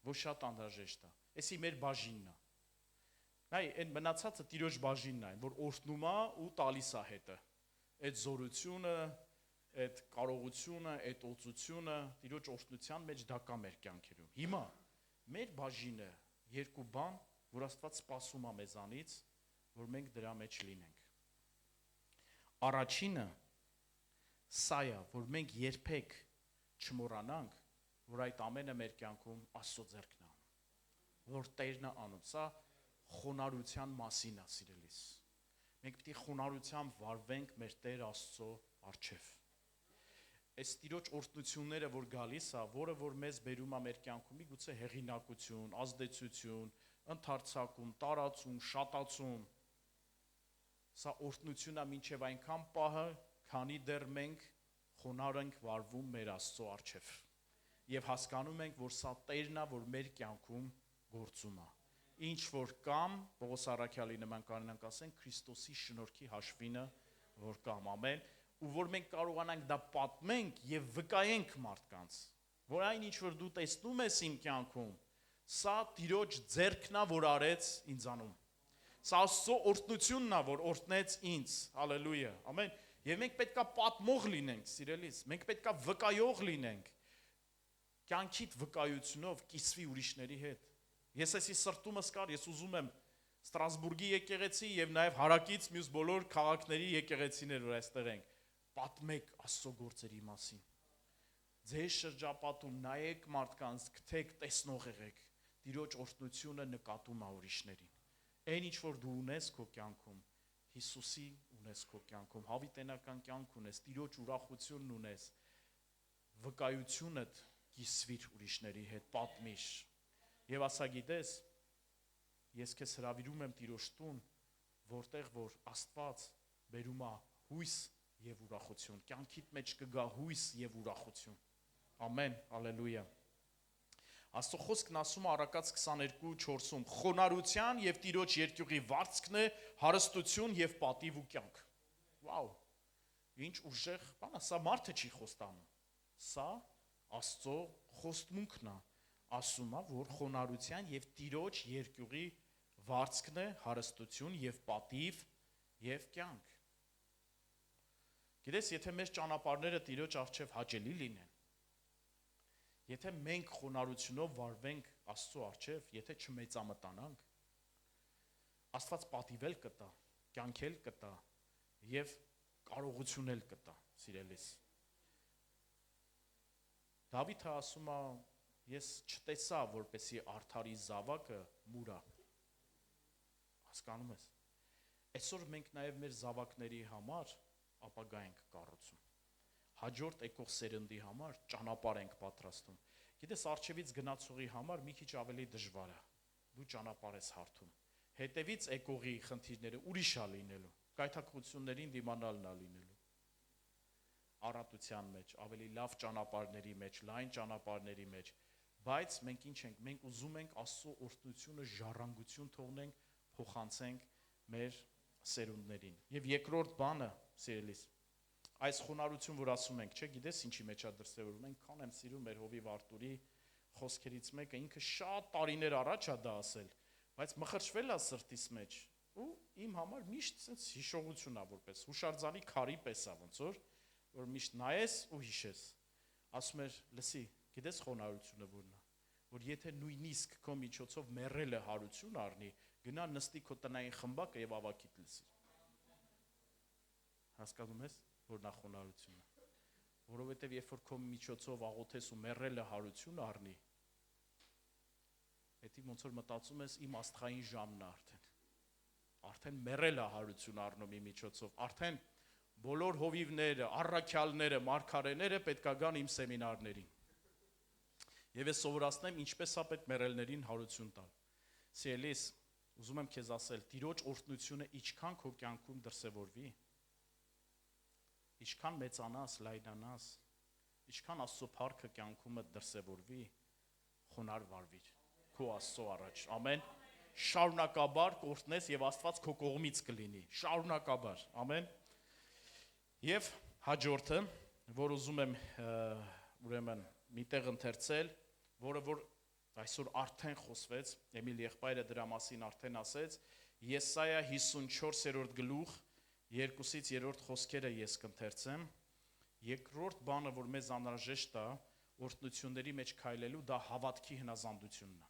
որ շատ անհրաժեշտ է։ Էսի մեր բաժինն է։ Այ այն մնացածը Տիրոջ բաժինն է, որ օրհնում է ու տալիս է հետը։ Այդ զորությունը, այդ կարողությունը, այդ օծությունը, Տիրոջ օրհնության մեջ դա կա մեր կյանքերում։ Հիմա մեր բաժինը երկու բան, որ Աստված սպասում է մեզանից, որ մենք դրա մեջ լինենք։ Առաջինը սա է, որ մենք երբեք չմոռանանք, որ այդ ամենը մեր կյանքում Աստծո ձեռքն է անում, որ Տերն է անում։ Սա խոնարհության մասին է, սիրելիս։ Մենք պետք է խոնարհությամբ վարվենք մեր Տեր Աստծո առջև։ Այս Տիրոջ օրհնությունները, որ գալիս է, որը որ մեզ բերում է մեր կյանքում, միգուցե հեղինակություն, ազդեցություն, ընդարձակում, տարածում, շատացում, սա օրհնություն է մինչև այնքան պահը, քանի դեռ մենք խոնարհ ենք վարվում մեր Աստծո առջև եւ հասկանում ենք, որ սա Տերն է, որ մեր կյանքում գործում է։ Ինչ որ կամ Պողոս առաքյալի նման կարողանանք ասենք Քրիստոսի շնորհքի հաշվինը, որ կամ, ամեն, ու որ մենք կարողանանք դա պատմենք եւ վկայենք մարդկանց, որ այն ինչ որ դու տեսնում ես իմ կյանքում, սա Տիրոջ ձեռքն է, որ արեց ինձանում։ Սա Աստծո օրհնությունն է, որ օրհնեց ինձ։ Հալելույա։ Ամեն։ Եվ մենք պետքա պատմող լինենք, սիրելիս։ Մենք պետքա վկայող լինենք։ Կյանքիդ վկայությունով կիսվի ուրիշների հետ։ Ես էսի սրտումս կար, ես ուզում եմ Ստրասբուրգի եկեղեցի եւ նաեւ հարակից մյուս բոլոր քաղաքների եկեղեցիներ, որ այստեղ ենք, պատմեք Աստծո գործերի մասին։ Ձեր շրջապատում նայեք մարդկանց, գտեք, տեսնող եղեք։ Տիրոջ օրհնությունը նկատում է ուրիշներին։ Այն ինչ որ դու ունես քո կյանքում, Հիսուսի ունես քո կյանքում, հավիտենական կյանք ունես, Տիրոջ ուրախությունն ունես, վկայությունդ կիսվիր ուրիշների հետ, պատմիր։ Եվ ասա գիտես, ես քեզ հրավիրում եմ Տիրոջ տուն, որտեղ որ Աստված բերում է հույս եւ ուրախություն, կյանքիդ մեջ կգա հույս եւ ուրախություն։ Ամեն, հալելույա։ Աստծո խոսքն ասում է Առակաց 22:4-ում. խոնարհության եւ Տիրոջ երկյուղի վարձքն է հարստություն եւ պատիվ ու կյանք։ Վաու։ Ինչ ուժեղ բան է, սա մարդը չի խոստանում։ Սա Աստծո խոստմունքն է, ասում է, որ խոնարհության եւ Տիրոջ երկյուղի վարձքն է հարստություն եւ պատիվ եւ կյանք։ Գիտես, եթե մեր ճանապարհները Տիրոջ առջև հաճելի լինեն, եթե մենք խոնարհությունով վարվենք Աստծո առջև, եթե չմեծամտանանք, Աստված պատիվել կտա, կյանքել կտա եւ կարողություն էլ կտա, սիրելիս։ Դավիթը ասում է, ես չտեսա, որպեսի արդարի զավակը մուրա։ Հասկանում ես։ Այսօր մենք նաեւ մեր զավակների համար ապագա ենք կառուցում։ Հաջորդ եկող սերնդի համար ճանապարհ ենք պատրաստում։ Գիտես, արջևից գնացողի համար մի քիչ ավելի դժվար է։ Դու ճանապարհ ես հարթում։ Հետևից եկողի խնդիրները ուրիշ է լինելու։ Գայթակղություններին դիմանալն է լինելու։ Առատության մեջ, ավելի լավ ճանապարհների մեջ, լայն ճանապարհների մեջ, բայց մենք ինչ ենք, մենք ուզում ենք Աստծո օրհնությունը ժառանգություն թողնենք, փոխանցենք մեր սերունդներին։ Եվ երկրորդ բանը, սիրելիս, այս խոնարհություն, որ ասում ենք, չէ, գիտես ինչի մեջ է դրսևորվում, այնքան եմ սիրում մեր հովիվ Արտուրի խոսքերից մեկը, ինքը շատ տարիներ առաջ է դա ասել, բայց մխրճվել է սրտիս մեջ, ու իմ համար միշտ sense հիշողություն է որպես հուշարձանի քարի պես է ոնց որ միշտ նայես ու հիշես։ Ասում էր, լսի, գիտես խոնարհությունը որն է, որ եթե նույնիսկ քո միջոցով մեռելը հարություն առնի, գնա նստի քո տնային խմբակը եւ ավակիդ լսի։ Հասկանում ես, որ նա խոնարհությունը, որովհետև երբ որ քո միջոցով աղոթես ու մեռելը հարություն առնի, հետի ոնց որ մտածում ես իմ աստղային ժամն է արդեն մեռելը հարություն առնում իմ միջոցով, արդեն բոլոր հովիվները, առաքյալները, մարգարեները պետք է գան իմ սեմինարներին։ Եվ ես սովորացնեմ ինչպես է պետք մեռելներին հարություն տալ։ Սիրելիս, ուզում եմ քեզ ասել, Տիրոջ օրհնությունը ինչքան քո կյանքում դրսևորվի, ինչքան մեծանաս, լայնանաս, ինչքան Աստծո փառքը կյանքումդ դրսևորվի, խոնարհ վարվիր քո Աստծո առաջ։ Ամեն։ Շարունակաբար կօրհնես եւ Աստված քո կողմից կլինի։ Շարունակաբար։ Ամեն։ Եվ հաջորդը, որ ուզում եմ ուրեմն միտեղ ընթերցել, որը որ այսօր արդեն խոսվեց, Էմիլ եղբայրը դրա մասին արդեն ասեց, Եսայա 54-րդ գլուխ 2-ից 3 խոսքերը ես կընթերցեմ։ Երկրորդ բանը, որ մեզ անհրաժեշտ է օրհնությունների մեջ քայլելու, դա հավատքի հնազանդությունն է։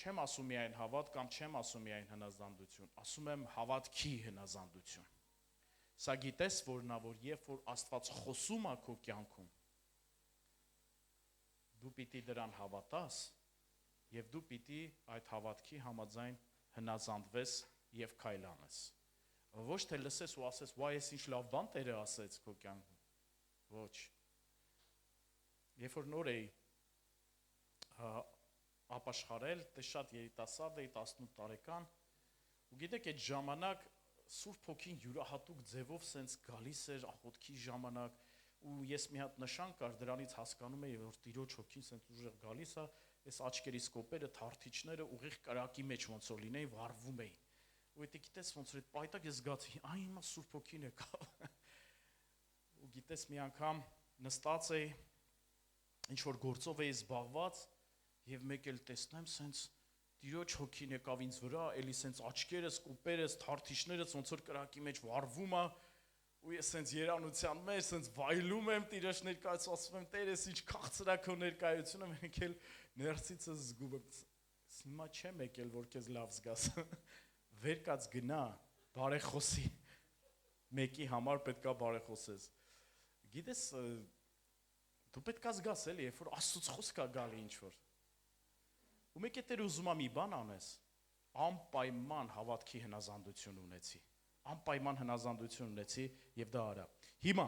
Չեմ ասում միայն հավատ կամ չեմ ասում միայն հնազանդություն, ասում եմ հավատքի հնազանդություն։ Սա գիտես որնա, որ երբ որ Աստված խոսում է քո կյանքում, դու պիտի դրան հավատաս եւ դու պիտի այդ հավատքի համաձայն հնազանդվես եւ քայլանես։ Ոչ թե լսես ու ասես, «Վայ, ես ինչ լավ բան Տերը ասեց քո կյանքում»։ Ոչ։ Երբ որ նոր էի ապաշխարել, դե շատ երիտասարդ էի, 18 տարեկան, ու գիտեք, այդ ժամանակ Սուրբ Հոգին յուրահատուկ ձևով սենց գալիս էր աղոթքի ժամանակ, ու ես մի հատ նշան կար, դրանից հասկանում էի, որ Տիրոջ Հոգին սենց ուժեղ գալիս է, այս աչքերիս կոպերը, թարթիչները ուղիղ կրակի մեջ ոնց որ լինեին, վառվում էին։ Ու եթե գիտես ոնց որ այդ պայտակ ես զգացի, այ հիմա Սուրբ Հոգին եկավ։ Ու գիտես մի անգամ նստած էի, ինչ որ գործով էի զբաղված, եւ մեկ էլ տեսնեմ սենց Տիրոջ Հոգին եկավ ինձ վրա, էլի սենց աչքերս, կոպերս, թարթիչներս ոնց որ կրակի մեջ վառվում է, ու ես սենց երանության մեջ սենց վայելում եմ Տիրոջ ներկայացում, ասում եմ Տեր, ես ինչ քաղցր է քո ներկայությունը, մենք էլ ներսիցս զգում եմ, հիմա չեմ եկել որ քեզ լավ զգաս, վեր կաց գնա, բարեխոսի, մեկի համար պետքա բարեխոսես։ Գիտես, դու պետքա զգաս էլի, երբ որ Աստծուց խոսք կա գալի ինչ-որ։ Ու մեկ է Տեր ուզում ա մի բան անես, անպայման հավատքի հնազանդություն ունեցի։ Անպայման հնազանդություն ունեցի եւ դա արա։ Հիմա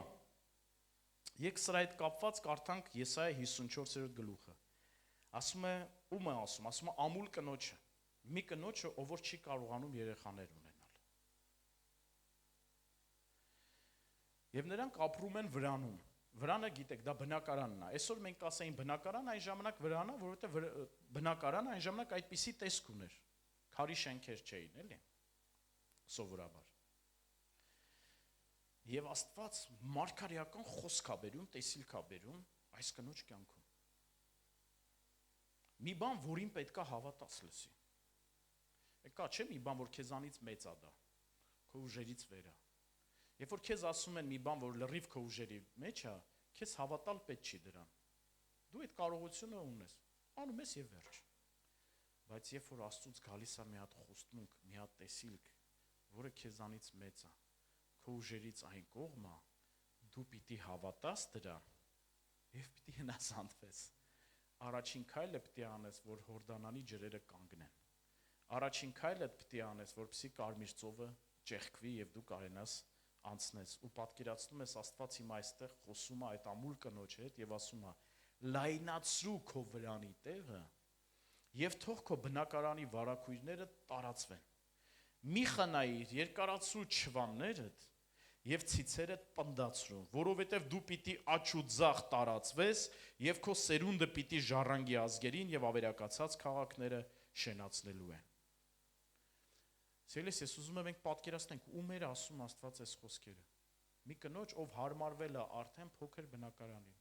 եք սրա հետ կապված կարդանք Եսայա 54-րդ գլուխը։ Ասում է, ում է ասում, ասում է ամուլ կնոջը։ Մի կնոջը, ով որ չի կարողանում երեխաներ ունենալ։ Եվ նրանք ապրում են վրանում։ Վրանը գիտեք, դա բնակարանն է։ Այսօր մենք կասեին բնակարան, այն ժամանակ վրանը, որովհետև բնակարանը այն ժամանակ այդպիսի տեսք ուներ։ Քարի շենքեր չէին, էլի։ Սովորաբար։ Եվ Աստված մարգարեական խոսք ա բերում, տեսիլք ա բերում այս կնոջ կյանքում։ Մի բան, որին պետքա հավատաս լսի։ Կա չէ մի բան, որ քեզանից մեծ ա դա, քո ուժերից վեր ա։ Երբ որ քեզ ասում են մի բան, որ լրիվ քո ուժերի մեջ ա, քեզ հավատալ պետք չի դրան։ Դու այդ կարողությունը ունես, անում ես եւ վերջ։ Բայց երբ որ Աստծուց գալիս ա մի հատ խոստմունք, մի հատ տեսիլք, որը քեզանից մեծ ա, քո ուժերից այն կողմ ա, դու պիտի հավատաս դրան եւ պիտի հնազանդվես։ Առաջին քայլը պիտի անես, որ Հորդանանի ջրերը կանգնեն։ Առաջին քայլը պիտի անես, որպեսզի կարմիր ծովը ճեղքվի եւ դու կարենաս անցնես։ Ու պատկերացնում ես Աստված հիմա այստեղ խոսում է այդ ամուլ կնոջ հետ եւ ասում է. լայնացրու քո վրանի տեղը եւ թող քո բնակարանի վարակույրները տարածվեն։ Մի խնայիր երկարացրու չվաններդ եւ ցիցերդ պնդացրու, որովհետեւ դու պիտի աճ ու ձախ տարածվես եւ քո սերունդը պիտի ժառանգի ազգերին եւ ավերակացած քաղաքները շենացնելու են։ Սիրելիս, ես ուզում եմ մենք պատկերացնենք ում էր ասում Աստված այս խոսքերը։ Մի կնոջ, ով հարմարվել է արդեն փոքր բնակարանին։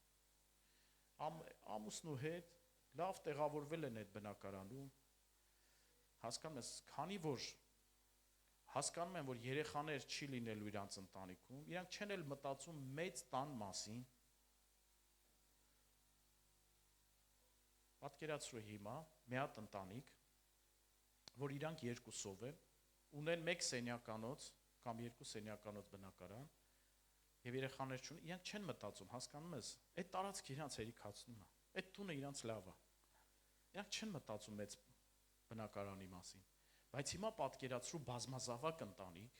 Ամուսնու հետ լավ տեղավորվել են այդ բնակարանում։ Հասկանում ես, քանի որ հասկանում են, որ երեխաներ չի լինելու իրանց ընտանիքում, իրանք չեն էլ մտածում մեծ տան մասին։ Պատկերացրու հիմա մի հատ ընտանիք, որ իրանք երկուսով են, ունեն մեկ սենյականոց կամ երկու սենյականոց բնակարան եւ երեխաներ չունեն, իրանք չեն մտածում, հասկանում ես, այդ տարածքը իրանց հերիքացնում է, այդ տունը իրանց լավ է։ Իրանք չեն մտածում մեծ բնակարանի մասին։ Բայց հիմա պատկերացրու բազմազավակ ընտանիք,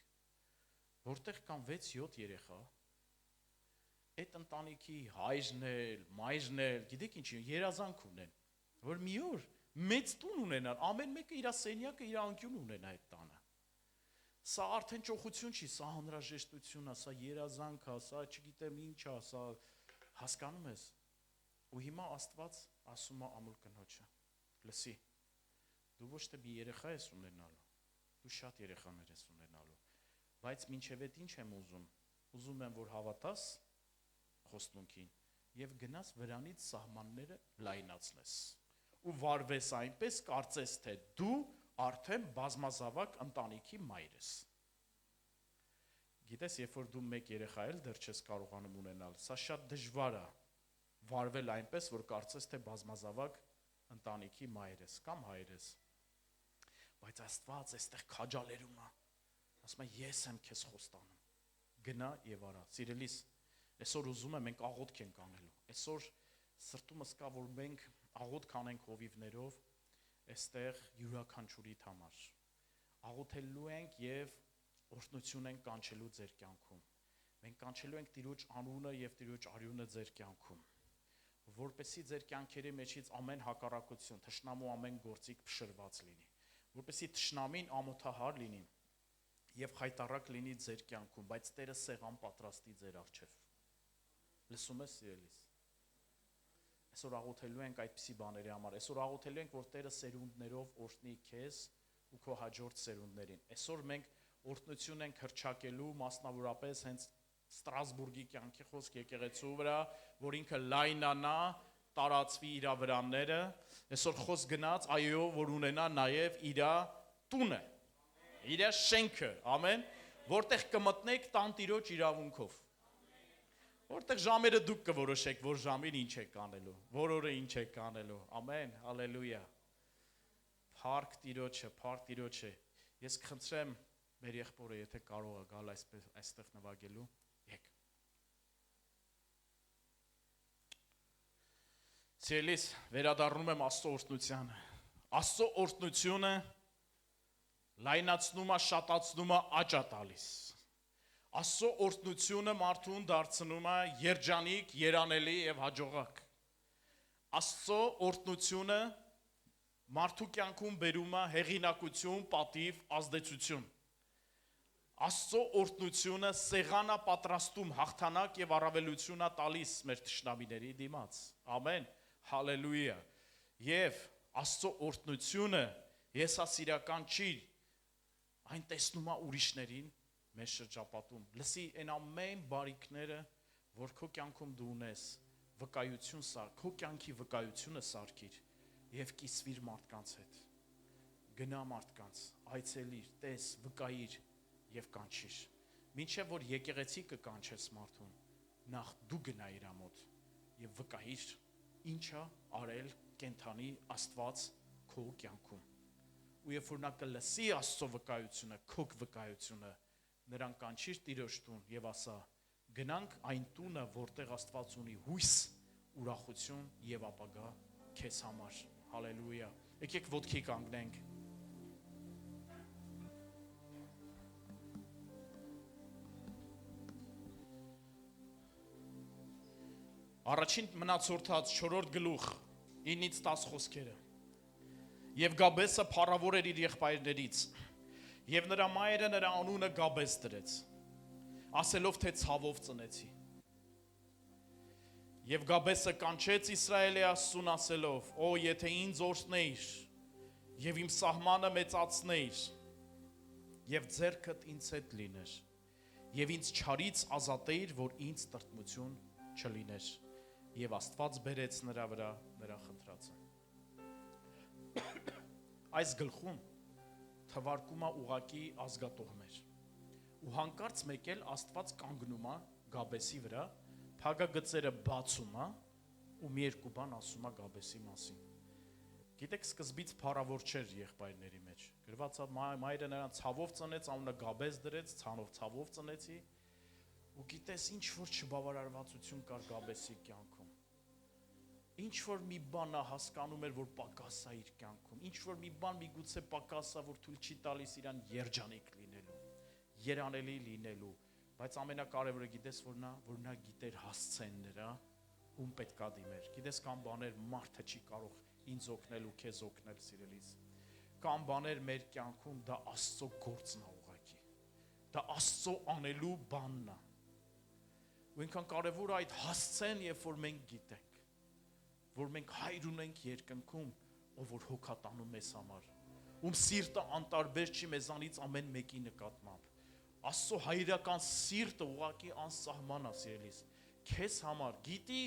որտեղ կան 6-7 երեխա, այդ ընտանիքի հայրն էլ, մայրն էլ, գիտեք ինչի, երազանք ունեն, որ մի օր մեծ տուն ունենան, ամեն մեկը իր սենյակը, իր անկյուն ունենա այդ տանը։ Սա արդեն ճոխություն չի, սա անհրաժեշտություն է, սա երազանք է, սա չգիտեմ ինչ է, սա հասկանում ես։ Ու հիմա Աստված ասում է ամուլ կնոջը. լսի, դու ոչ թե մի երեխա ես ունենալու, դու շատ երեխաներ ես ունենալու, բայց մինչև այդ ինչ եմ ուզում, ուզում եմ, որ հավատաս խոստմունքին եւ գնաս վրանից սահմանները լայնացնես ու վարվես այնպես, կարծես թե դու արդեն բազմազավակ ընտանիքի մայր ես։ Գիտես, երբ որ դու մեկ երեխա էլ դեռ չես կարողանում ունենալ, սա շատ դժվար է վարվել այնպես, որ կարծես թե բազմազավակ ընտանիքի մայր ես կամ հայր ես։ Բայց Աստված այստեղ քաջալերում է, ասում է ես եմ քեզ խոստանում, գնա եւ արա։ Սիրելիս, այսօր ուզում եմ մենք աղոթք ենք անելու, այսօր սրտումս կա, որ մենք աղոթք անենք հովիվներով, այստեղ յուրաքանչյուրիդ համար, աղոթելու ենք եւ օրհնություն ենք կանչելու ձեր կյանքում, մենք կանչելու ենք Տիրոջ անունը եւ Տիրոջ արյունը ձեր կյանքում, որպեսզի ձեր կյանքերի մեջից ամեն հակառակություն, թշնամու ամեն գործիք փշրված լինի, որպեսզի թշնամին ամոթահար լինի եւ խայտառակ լինի ձեր կյանքում, բայց Տերը սեղան պատրաստի ձեր առջև։ Լսում ես, սիրելիս։ Այսօր աղոթելու ենք այդպիսի բաների համար։ Այսօր աղոթելու ենք, որ Տերը սերունդներով օրհնի քեզ ու քո հաջորդ սերունդներին։ Այսօր մենք օրհնություն ենք հռչակելու, մասնավորապես հենց Ստրասբուրգի կյանքի խոսք եկեղեցու վրա, որ ինքը լայնանա, տարածվի իր վրանները, այսօր խոսք գնաց, այո, որ ունենա նաև իր տունը, իր շենքը, ամեն, որտեղ կմտնեք տան Տիրոջ իրավունքով, որտեղ ժամերը դուք կորոշեք, որ ժամին ինչ եք անելու, որ օրը ինչ եք անելու, ամեն, հալելույա, փառք Տիրոջը, ես կխնդրեմ, մեր եղբորը եթե կարող է գալ այստեղ նվագելու, եկ։ Սիրելիս, վերադառնում եմ Աստծո օրհնությանը։ Աստծո օրհնությունը լայնացնում է, շատացնում է, աճ է տալիս։ Աստծո օրհնությունը մարդուն դարձնում է երջանիկ, երանելի եւ հաջողակ։ Աստծո օրհնությունը մարդու կյանքում բերում է հեղինակություն, պատիվ, ազդեցություն։ Աստծո օրհնությունը սեղանա պատրաստում հաղթանակ եւ առավելություն է տալիս մեր թշնամիների դիմաց։ Ամեն, հալելույա։ Եվ Աստծո օրհնությունը եսասիրական չի, այն տեսնում է ուրիշներին մեր շրջապատում։ Լսի այն ամեն բարիքները, որ քո կյանքում դու ունես, վկայություն սար, քո կյանքի վկայությունը սարքիր եւ կիսվիր մարդկանց հետ։ Գնա մարդկանց, այցելիր, տես, վկայիր եւ կանչիր։ Մինչեւ որ եկեղեցի կկանչես մարդուն, նախ դու գնա իր մոտ եւ վկայիր ինչա արել կենթանի Աստված քո կյանքում։ Ու երբ որ նա կլսի Աստծո վկայությունը, քո վկայությունը, նրան կանչիր Տիրոջ տուն եւ ասա. գնանք այն տունը, որտեղ Աստված ունի հույս, ուրախություն եւ ապագա քեզ համար։ Հալելույա։ Եկեք ոտքի կանգնենք։ Առաջին մնացորդած 4-րդ գլուխ 9-ից 10 խոսքերը։ Եվ Գաբեսը փառավոր էր իր եղբայրներից, եւ նրա մայրը նրա անունը Գաբես դրեց, ասելով թե ցավով ծնեցի։ Եվ Գաբեսը կանչեց Իսրայելի Աստծուն ասելով. «Օ, եթե ինձ օրհնեիր, եւ իմ սահմանը մեծացնեիր, եւ ձեռքդ ինձ հետ լիներ, եւ ինձ չարից ազատեիր, որ ինձ տրտմություն չլիներ»։ Եվ Աստված բերեց նրա վրա նրա խնդրածը։ Այս գլխում թվարկում է ուղակի ազգատողներ։ Ու հանկարծ մեկ էլ Աստված կանգնում է Գաբեսի վրա, փագագծերը բացում է ու մի երկու բան ասում է Գաբեսի մասին։ Գիտեք, սկզբից փառավոր չէր եղբայրների մեջ։ Գրված է մայրը նրան ցավով ծնեց, անունը Գաբես դրեց, ցավով ծնեցի։ Ու գիտես, ինչ որ չբավարարվածություն կար Գաբեսի կյանքում։ Ինչ որ մի բան հասկանում էր, որ պակաս է իր կյանքում, ինչ որ մի բան միգուցե պակաս է, որ թույլ չի տալիս իրան երջանիկ լինելու, երանելի լինելու, բայց ամենակարևորը գիտես որ նա գիտեր հասցեն նրա, ում պետքա դիմեր։ Գիտես կան բաներ մարդը չի կարող ինձ օգնել ու քեզ օգնել, սիրելիս։ Կան բաներ մեր կյանքում դա Աստծո գործն է ուղղակի։ Դա Աստծո անելու բանն է։ Ու ինքան կարևոր է այդ հասցեն, երբ որ մենք գիտենք, որ մենք հայր ունենք երկնքում, ով որ հոգա տանում մեզ համար, ում սիրտը անտարբեր չի մեզանից ամեն մեկի նկատմամբ։ Աստծո հայրական սիրտը ուղղակի անսահման է, սիրելիս, քեզ համար, գիտի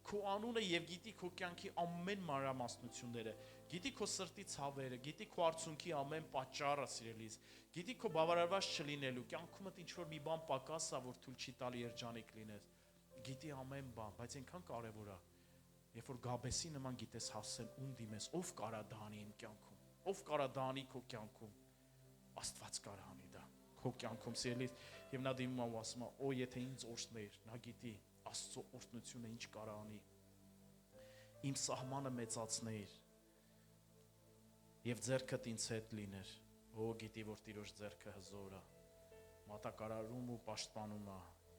քո անունը եւ գիտի քո կյանքի ամեն մանրամասնությունները, գիտի քո սրտի ցավերը, գիտի քո արցունքի ամեն պատճառը, սիրելիս, գիտի քո բավարարված չլինելու, կյանքումդ ինչ որ մի բան պակաս է, որ թույլ չի տալի երջանիկ լինես, գիտի ամեն բան, բայց այնքան կարևոր է, երբ որ Գաբեսի նման գիտես հասցեն ում դիմես, ով կարա դա անի իմ կյանքում, ով կարա դա անի քո կյանքում, Աստված կարա անի դա քո կյանքում, սիրելիս, եւ նա դիմում է ու ասում է. «Օ, եթե ինձ օրհնեիր», նա գիտի Աստծո օրհնությունը ինչ կարա անի, իմ սահմանը մեծացնեիր եւ ձեռքդ ինձ հետ լիներ։ Օ, գիտի որ Տիրոջ ձեռքը հզոր է, մատակարարում ու պաշտպանում է,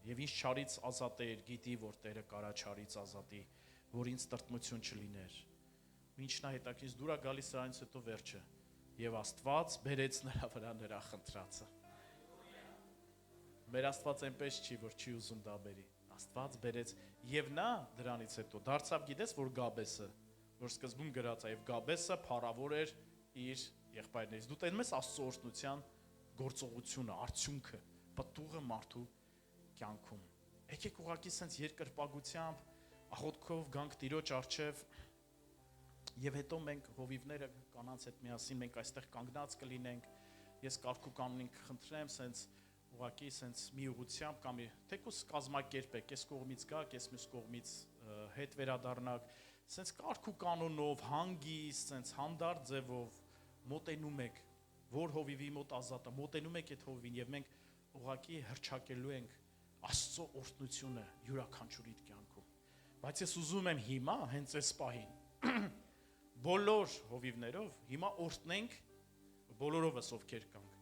եւ ինձ չարից ազատեիր, գիտի որ Տերը կարա չարից ազատի, որ ինձ տրտմություն չլիներ։ Մինչ նա հետաքրքիր դուրա գալիս սրանից հետո վերջը, եւ Աստված բերեց նրա վրա նրա խնդրածը։ Մեր Աստված այնպես չի, որ չի ուզում դա բերի։ Աստված բերեց եւ նա դրանից հետո դարձավ, գիտես որ Գաբեսը, որ սկզբում գրած է, եւ Գաբեսը փառավոր էր իր եղբայրներից։ Դու տենում ես Աստծո օրհնության գործողությունը, արդյունքը, պտուղը մարդու կյանքում։ Եկեք ուղղակի sense երկրպագությամբ աղոթքով գանք Տիրոջ առջև եւ հետո մենք հովիվները կանանց հետ միասին մենք այստեղ կանգնած կլինենք։ Ես կարգու կանոնին կխնդրեմ sense ուղղակի sense մի ուղությամբ կամ թեկուս կազմակերպեք, այս կողմից գաք, այս մյուս կողմից հետ վերադառնաք, sense կարգու կանոնով հանգիստ, sense հանդարտ ձևով մոտենում եք, որ հովիվի մոտ ազատը, մոտենում եք այդ հովին եւ մենք ուղղակի հրճակելու ենք Աստծո օրհնությունը յուրաքանչյուրի կյանքում։ Բայց ես ուզում եմ հիմա հենց այս պահին բոլոր հովիվներով հիմա օրհնենք բոլորովս ովքեր կանք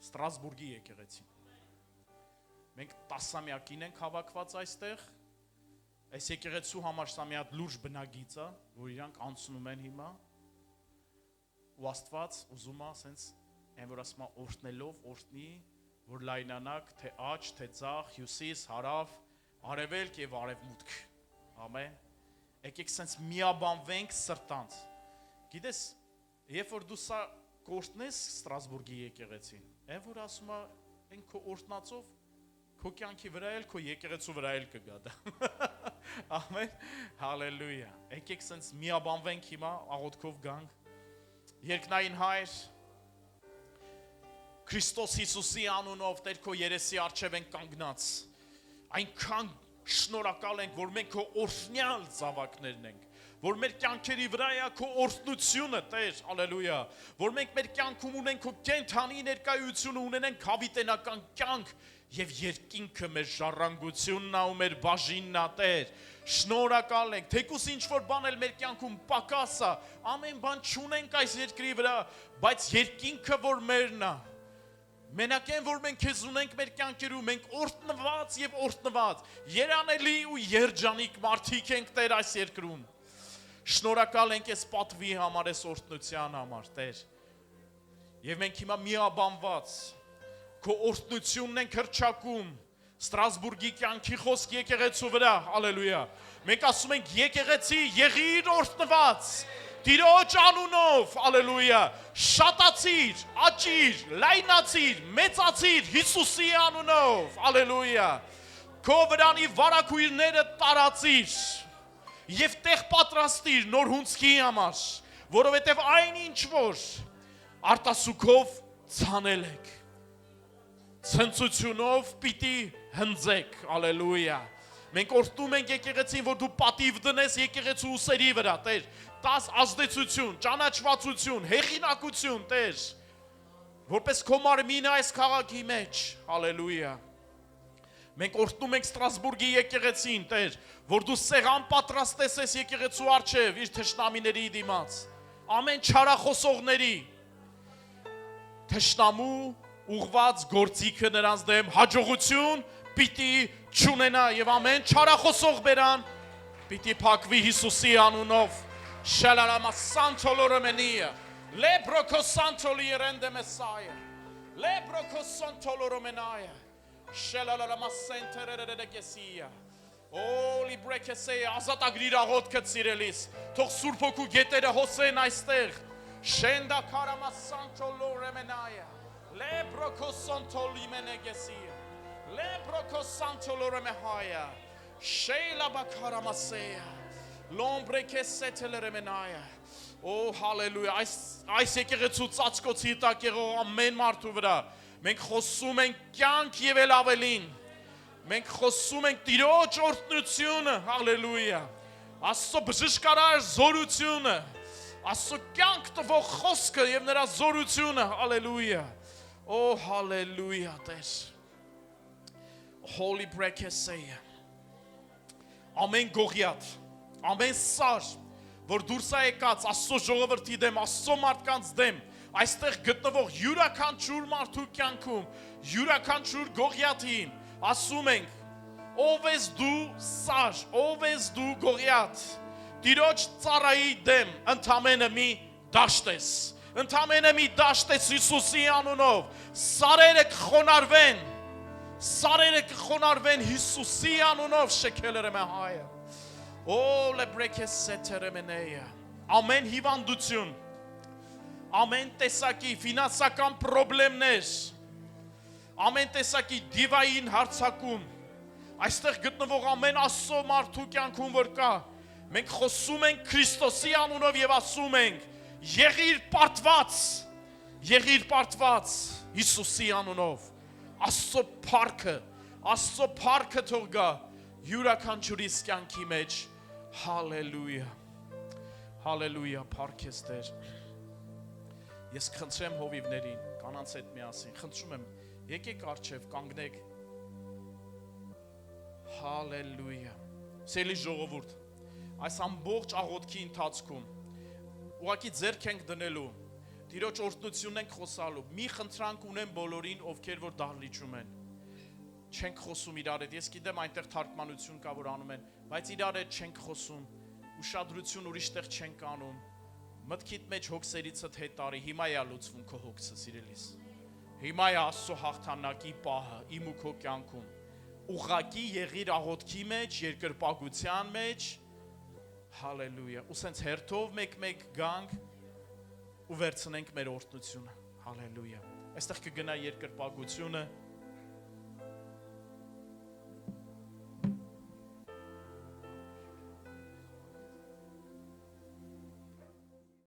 Ստրասբուրգի եկեղեցին։ Մենք 10-ամյակին ենք հավաքված այստեղ։ Այս եկեղեցու համար սա մի հատ լուրջ բնագիծ է, որ իրանք անցնում են հիմա։ Ու Աստված ուզում է ասենց այն որ ասում է օրհնելով օրհնի, որ լայնանաք թե աջ, թե ձախ, հյուսիս, հարավ, արևելք եւ արևմուտք։ Ամեն։ Եկեք սենց միաբանվենք սրտանց։ Գիտես, երբ որ դու սա կօրհնես Ստրասբուրգի եկեղեցին, այն որ ասում է այն քո օրհնածով քո կյանքի վրա էլ քո եկեղեցու վրա էլ կգա դա։ Ամեն։ Հալելույա։ Եկեք սենց միաբանվենք հիմա աղոթքով գանք։ Երկնային Հայր, Քրիստոս Հիսուսի անունով Տեր քո երեսի առջև ենք կանգնած։ Այնքան շնորհակալ ենք, որ մենք քո օրհնյալ զավակներն ենք, որ մեր կյանքերի վրա է քո օրհնությունը, Տեր, հալելույա, որ մենք մեր կյանքում ունենք քո կենթանի ներկայությունը, ունենենք հավիտենական կյանք եւ երկինքը մեր ժառանգությունն է ու մեր բաժինն է, Տեր։ Շնորհակալ ենք, թեկուզ ինչ որ բան էլ մեր կյանքում պակաս է, ամեն բան չունենք այս երկրի վրա, բայց երկինքը որ մերն է։ Մենակ այն որ մենք քեզ ունենք մեր կյանքերում, մենք օրհնված եւ օրհնված, երանելի ու երջանիկ մարդիկ ենք Տեր այս երկրում։ Շնորհակալ ենք այս պատվի համար, այս օրհնության համար, Տեր։ Եվ մենք հիմա միաբանված քո օրհնությունն ենք հրճակում Ստրասբուրգի կյանքի խոսք եկեղեցու վրա, հալելույա։ Մենք ասում ենք եկեղեցի եղիր օրհնված Տիրոջ անունով, հալելույա, շատացիր, աճիր, լայնացիր, մեծացիր Հիսուսի անունով, հալելույա։ Քո վրանի վարակույրները տարածիր եւ տեղ պատրաստիր նոր հունցքի համար, որովհետեւ այնինչ որ արտասուքով ցանել եք, ցնծությունով պիտի հնձեք, հալելույա։ Մենք օրհնում ենք եկեղեցին, որ դու պատիվ դնես եկեղեցու ուսերի վրա, Տեր, տաս ազդեցություն, ճանաչվածություն, հեղինակություն, Տեր, որպես քո մարմինը այս քաղաքի մեջ, հալելույա։ Մենք օրհնում ենք Ստրասբուրգի եկեղեցին, Տեր, որ դու սեղան պատրաստես այս եկեղեցու առջև իր թշնամիների դիմաց, ամեն չարախոսողների, թշնամու ուղված գործիքը նրանց դեմ հաջողություն պիտի չունենա եւ ամեն չարախոսող բերան պիտի փակվի Հիսուսի անունով։ Շալալամա սանտոլորոմենիա, լեբրոքո սանտոլիերենդե մեսայա, լեբրոքո սանտոլորոմենայա, շալալամա սենտերերեգեսիա, օլի բրեկեսեյա, ազատագրիր աղոթքը սիրելիս, թող Սուրբ Հոգու գետերը հոսեն այստեղ, շենդա կարամա սանտոլորոմենայա, լեբրոքո սանտոլիմենեգեսիա, լեբրոքո սանտոլորոմեհայա, շեյլա բակարամասեյա, L'ombre che setelremenaya. Oh hallelujah. Այս եկեղեցու ծածկոցի տակ եղող ամեն մարդու վրա մենք խոսում ենք կյանք եւ էլ ավելին։ Մենք խոսում ենք Տիրոջ օրհնությունը, հալելույա։ Աստծո բժշկարար զորությունը, Աստծո կյանք տվող խոսքը եւ նրա զորությունը, հալելույա։ Oh hallelujah, Տեր։ Holy Brekesaya. Ամեն գողիաթ, ամեն սար, որ դուրս է եկած Աստծո ժողովրդի դեմ, Աստծո մարդկանց դեմ, այստեղ գտնվող յուրաքանչյուր մարդու կյանքում, յուրաքանչյուր գողիաթին, ասում ենք, ով ես դու սար, ով ես դու գողիաթ, Տիրոջ ծառայի դեմ, ընդամենը մի դաշտ ես, ընդամենը մի դաշտ ես Հիսուսի անունով, սարերը կխոնարհվեն Հիսուսի անունով շքելերը մահայը։ Oh, lebrekeseteremeneya. Ամեն հիվանդություն, ամեն տեսակի ֆինանսական խնդիրներ, ամեն տեսակի դիվային հարցակում, այստեղ գտնվող ամեն Աստծո մարդու կյանքում որ կա, մենք խոսում ենք Քրիստոսի անունով եւ ասում ենք. եղիր պարտված Հիսուսի անունով, Աստծո փառքը թող գա յուրաքանչյուրի կյանքի մեջ։ Հալելույա, հալելույա, փառք ես Տեր։ Ես խնդրեմ հովիվներին, կանանց հետ միասին, խնդրում եմ, եկեք առջև, կանգնեք։ Հալելույա։ Սիրելի ժողովուրդ, այս ամբողջ աղոթքի ընթացքում ուղղակի ձեռք ենք դնելու, Տիրոջ օրհնությունն ենք խոսալու։ Մի խնդրանք ունեմ բոլորին, ովքեր որ դահլիճում են։ Չենք խոսում իրար հետ։ Ես գիտեմ այնտեղ թարգմանություն կա, որ անում են, բայց իրար հետ չենք խոսում։ Ուշադրություն ուրիշտեղ չենք անում։ Մտքիդ մեջ հոգսերիցդ հետ արի, հիմա է լուծվում քո հոգսը, սիրելիս։ Հիմա է Աստծո հաղթանակի պահը իմ ու քո կյանքում։ Ուղղակի եղիր աղոթքի մեջ, երկրպագության մեջ։ Հալելույա։ Ու սենց հերթով մեկ-մեկ գանք ու վերցնենք մեր օրհնությունը։ Հալելույա։ Այստեղ կգնա երկրպագությունը։